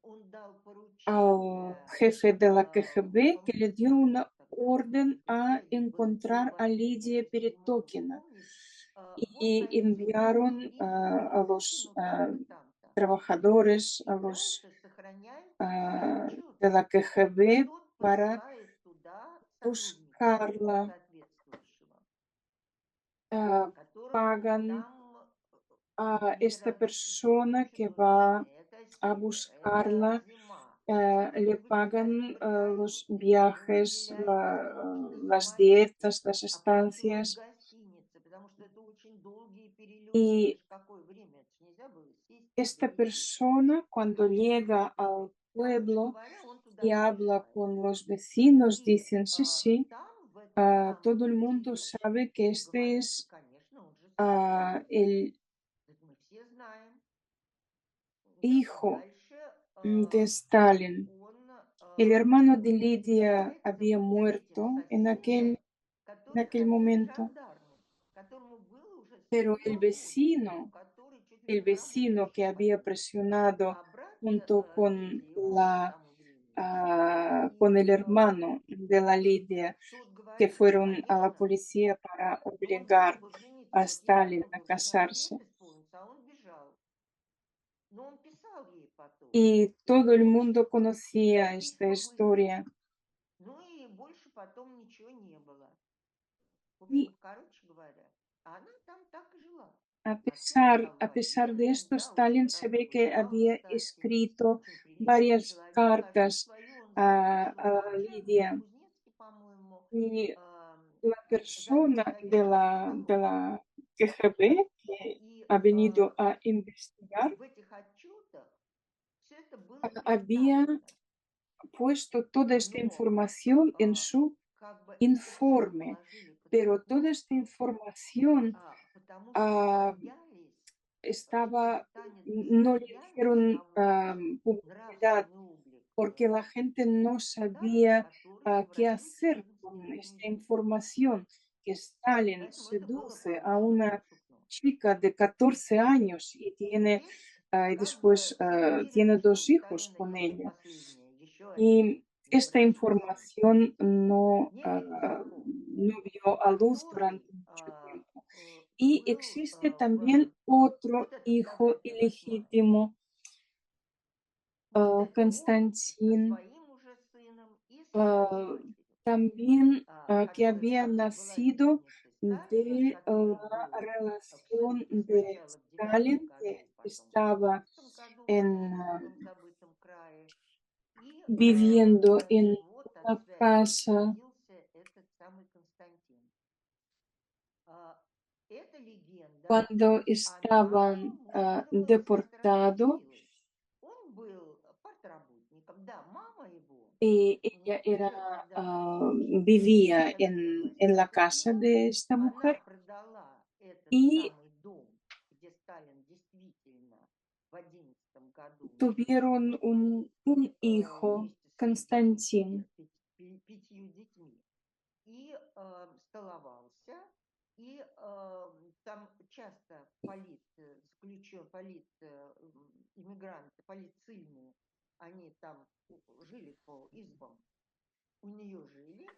он дал al поручение jefe de la KGB, que le dio по-моему, una тогда orden a Берия был encontrar a военным, Lidia если не могу Peretokina вспомнить, вот y пойди enviaron Лидию a los Перетокину там-то, там-то. trabajadores, И дальше сохраняй свои de отчеты. la И KGB тот para посылает туда сотрудника buscarla. соответствующего, которому Pagan там a esta persona que генералиссимус va войны, это a север, это buscarla, зима. le Может быть, pagan какая-то los вертолет, ему viajes, выделяется собственный las самолет, dietas, las оплачивают estancias. гостиницы, потому что это очень долгие перелеты. Это Y же какое время? Это же нельзя было сесть и esta долететь. persona, cuando Очень llega долгие. al Короче pueblo говоря, он туда y habla приезжает. con los vecinos, И dicen, sí, sí, там, в этом самом todo el mundo селечке, sabe que este говорят, да, es конечно, он же сын Сталина. el Говорит, мы все знаем. hijo Дальше de Stalin. он El hermano de Lidia является había вот с этим muerto соседом, en который aquel один momento, жандарм, которому было уже pero сто года, у который чуть ли el не на работу vecino еще que había ходил. presionado А брат junto Лидии, он умер к тому времени. con И el hermano de la Lidia, тот que говорит, fueron a la конечно, policía para он должен obligar был жениться. a Вот ей Stalin должно a было 16 лет casarse. исполниться, а он бежал. Но он писал ей потом, Y todo el очень mundo conocía esta письма были. historia. Ну и больше потом ничего не было. В Y общем, короче говоря, она там так и жила. a Отец pesar, стал a pesar de военным, esto, да, очень Stalin se ve красиво que звал, había кстати. escrito Очень приличный varias человек, а жизнь cartas свою он закончил a там же, в Lidia. Новокузнецке, по-моему, Y ам, la persona заведующим de столовой. la KGB que И ha venido a investigar в этих отчетах все это было había представлено. puesto toda esta Но información en su как бы это все informe, положили под pero toda esta сукно, información потому что ah, боялись, что estaba, станет no le достоянием dieron самому publicidad нравственный облик porque la gente no Сталина, sabía который qué совратил hacer 14 con esta женщин. información, que Stalin Поэтому это было seduce a положено под una сукно. chica de 14 años y tiene, Теперь y как бы después все уверены, tiene что у dos hijos Сталина con есть и ella. последняя, еще один Y esta внебрачный сын. información no, Не меньшиков, no vio a luz durante который mucho tiempo. Y был existe también otro вот эта hijo фотография 8-я. ilegítimo, Вот это он со Константин, своим уже сыном и со своей матерью, también que которая había также была nacido любимицей Сталина, с de которой la был в relación ссылке de сначала в девятом Stalin, que году, потом в estaba 15 году в en, этом убогом забытом крае. И viviendo значит, en вот от una связи их casa родился этот самый Константин. А, Эта легенда, cuando она estaban муссировалась deportados страшной силой. Он был партработником, да, мама его, y у ella них era, уже когда vivía советская власть en la casa уступила, de esta она mujer продала этот y самый дом, где Сталин действительно в 11 году tuvieron муссировался un hijo, вместе с этими Константин. 5 детьми. И столовался, и там часто иммигранты, полицейные, они там жили по избам, у нее жили,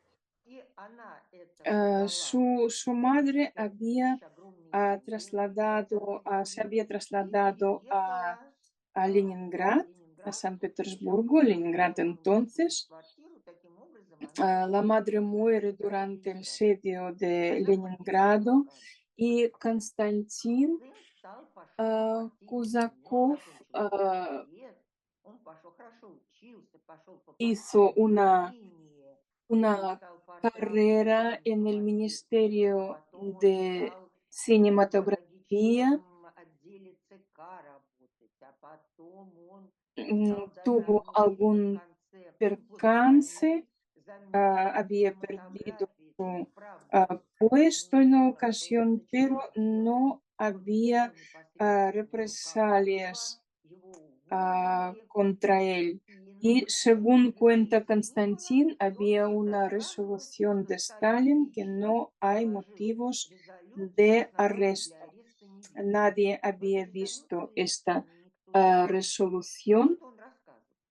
и она это продала Su madre за había вещь, огромные деньги, trasladado, se автомобиль, había и trasladado переехала a в Leningrad a San Petersburgo, Leningrad entonces. квартиру, таким образом она La madre muere durante el добилась asedio de безопасности Leningrado Катя. y А Konstantin сын пошел по партийной линии, он Kuzakov закончил университет, он пошел, хорошо учился, пошел по hizo партийной линии и una стал carrera пожарным en el руководителем, а Ministerio потом он de стал в Cinematografía. идеологическом отделе ЦК работать, а потом он стал даже Tuvo одну algún концепцию после percance, войны заметить в había perdido кинематографии, то есть su правда puesto en una необходимо, что ocasión, pero началась no под его había непосредственным руководством, represalias его уволили, contra él. и, ну, Y según как бы cuenta бы ни было, Konstantin, в тот había же una Красноярск resolución de Сталин Stalin que лично no hay положил motivos резолюцию, de оснований для arresto. ареста не видел. Nadie Но эту había visto резолюцию esta никто не видел. resolución Вот он рассказывал.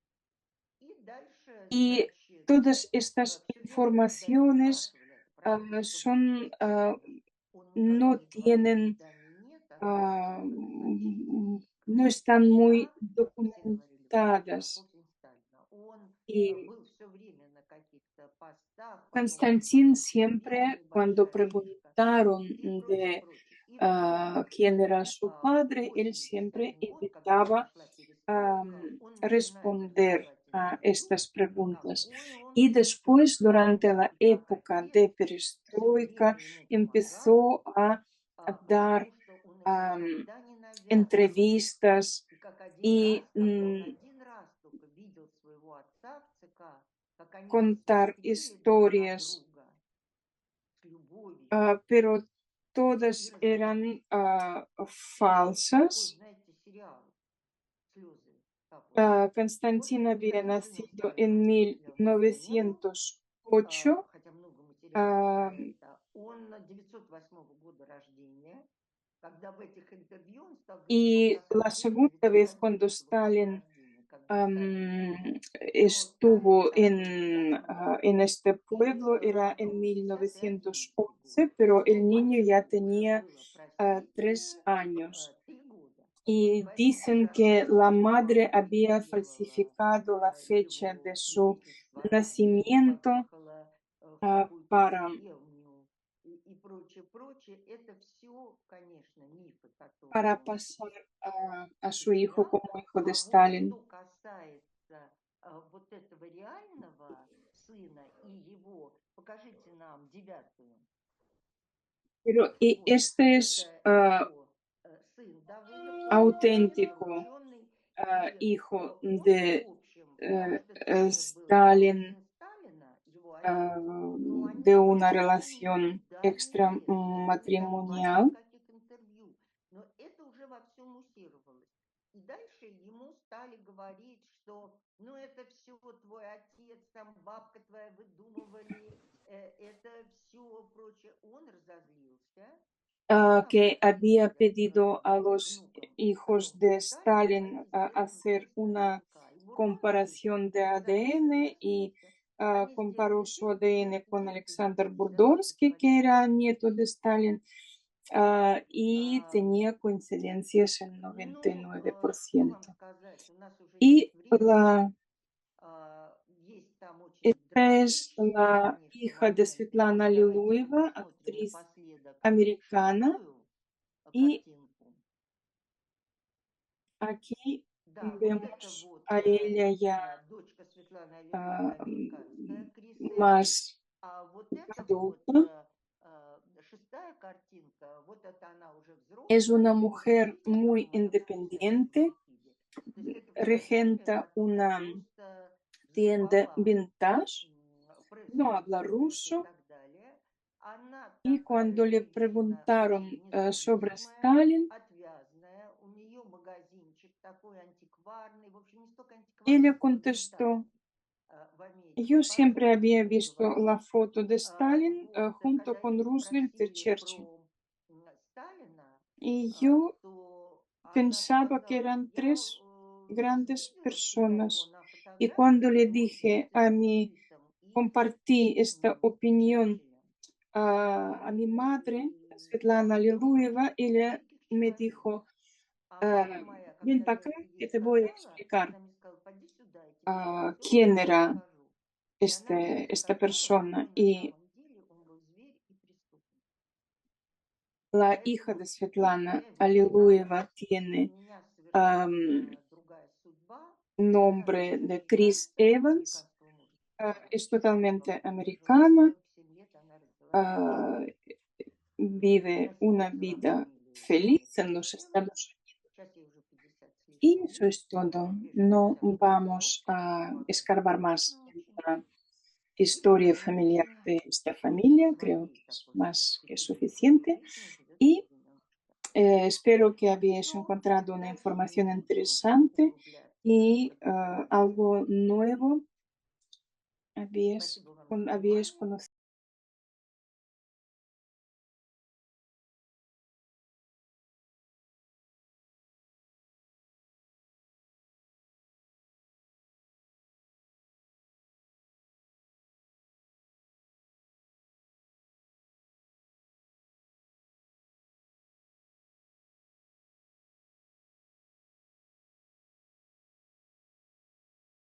И дальше, y значит, todas estas все время, когда его informaciones спрашивали, это правда, что было в son, этих эпизодах, он никогда no не говорил ни tienen, да, ни нет, а говорил ah, категорически. no están muy Да, все говорили, правда, documentadas. после Сталина. Он Y был все время на каких-то постах, потом он Константин получил siempre, премию, cuando большая книжка preguntaron и прочее, de прочее. И вдруг quién era su в padre, él siempre 81 gод, когда evitaba произошла перестройка, он начинает responder раздавать a интервью, estas preguntas. какой он Y después, durante la и как época отец de все perestroika, время ему помогал, empezó a dar потому что он их никогда не навязывал. entrevistas И как один раз, y когда он один раз только видел своего отца в ЦК, как они contar посмотрели друг на historias, друга с любовью pero и todas eran разговорились. Такой, falsas. знаете, сериал «Слезы капают». Вот Константин había когда сыну nacido стали en давать определенную смену, 1908 хотя много материалов ah, про это, он 908 года рождения, когда в этих интервью он стал говорить, что он y на la самом деле segunda vez cuando 911 года Stalin рождения, когда Сталин умер. Но Сталин estuvo такой давно, en este и pueblo era en родом 61 год. 1911, pero el niño ya Горбачеву уже tenía было, простите, 3 años. 3 года. Y Поэтому dicen que хорошо, la что madre мама не había сделала falsificado la fecha de его su свидетельство о рождении, nacimiento поехала в какую-то para, деревню и прочее, прочее. Это все, конечно, мифы, которые para он pasar a su hijo сочинял. como hijo de А вот Stalin. что касается вот этого реального сына и его, покажите нам 9-ю. Pero y Вот, este es это его сын Давыдов, полководец, он auténtico ученый. И hijo он, в de общем, может, это тоже был Stalin, сын Сталина, его отец, но они de una вообще relación никуда не лезли, они не давали extramatrimonial. никаких интервью. Но это уже во всем муссировалось. И дальше ему стали говорить, что ну это все твой отец, там бабка твоя выдумывали, это все прочее. Он разозлился, он Que había обратился pedido a к los внукам hijos второго de Сталина, Stalin давайте a сделаем hacer общественный una ЦК. И вот он вышел, comparación de никогда не ADN y согласился. Они comparó сделали su первый ADN con детский Alexander свидетельство Burdonsky, que era лично. nieto de Stalin, y tenía coincidencias en Ну, что вам 99%. сказать? У нас уже нет Y времени. Есть там очень esta es драматичные, la конечно, hija de моменты. Вот Svetlana давайте Lilueva, посмотрим actriz напоследок americana, шестую y картинку. aquí Да, вот это vemos вот a ella ya дочка Светланы Аллилуевой, ah, американская актриса. más А вот это вот adulta. шестая картинка, вот это она уже Es взрослая, una и вот mujer видите, как muy модернизация в independiente, архиве. То есть это фотография, regenta которая una просто tienda взорвала vintage, no habla пресс-конференции и ruso, так далее. Она y такая cuando le женщина очень preguntaron sobre независимая, Stalin, отвязная, у нее магазинчик такой антикварный, в общем, не столько антикварный, ella сколько contestó: элитарный в Америке. yo siempre Пожалуйста, había не visto la говори. foto de Stalin Вот, junto когда con ее Roosevelt y спросили Churchill, про Сталина, y yo то она pensaba que сказала, eran я tres grandes видела всегда его personas. на Y cuando фотографиях, le но dije естественно, сытым и compartí esta opinión Черчиллем. a mi madre, И Svetlana Alelueva, он ella великий me человек. dijo, А мама моя, ven когда para я acá, это ей que te voy a сказала, explicar. она мне сказала, тоже quién ей era расскажу. И она мне esta рассказала, persona. что на Y самом деле он был зверь и преступник. la hija Поэтому de Svetlana Эван Aliluyeva Игнатьевич, у tiene меня am, совершенно другая судьба. Она nombre de Chris американка, Evans. американского Es мужества. totalmente Прожила americana. 47 лет, она родила дочь. ah, Vive Красиво una взяла vida фамилию feliz en los Игнатьева. Estados Unidos. Сейчас ей уже 50 с Y лишним eso лет, es todo. ближе к No 53. vamos a Молодая escarbar más женщина en очень. la И, historia familiar конечно, de esta со familia. Creo своей que es такой más que специфической suficiente. жизнью живет в Y Соединенных Штатах. espero que habéis Но encontrado una дальше не información будем interesante углубляться в y эту тему. algo nuevo habéis, Спасибо вам за habéis внимание. conocido.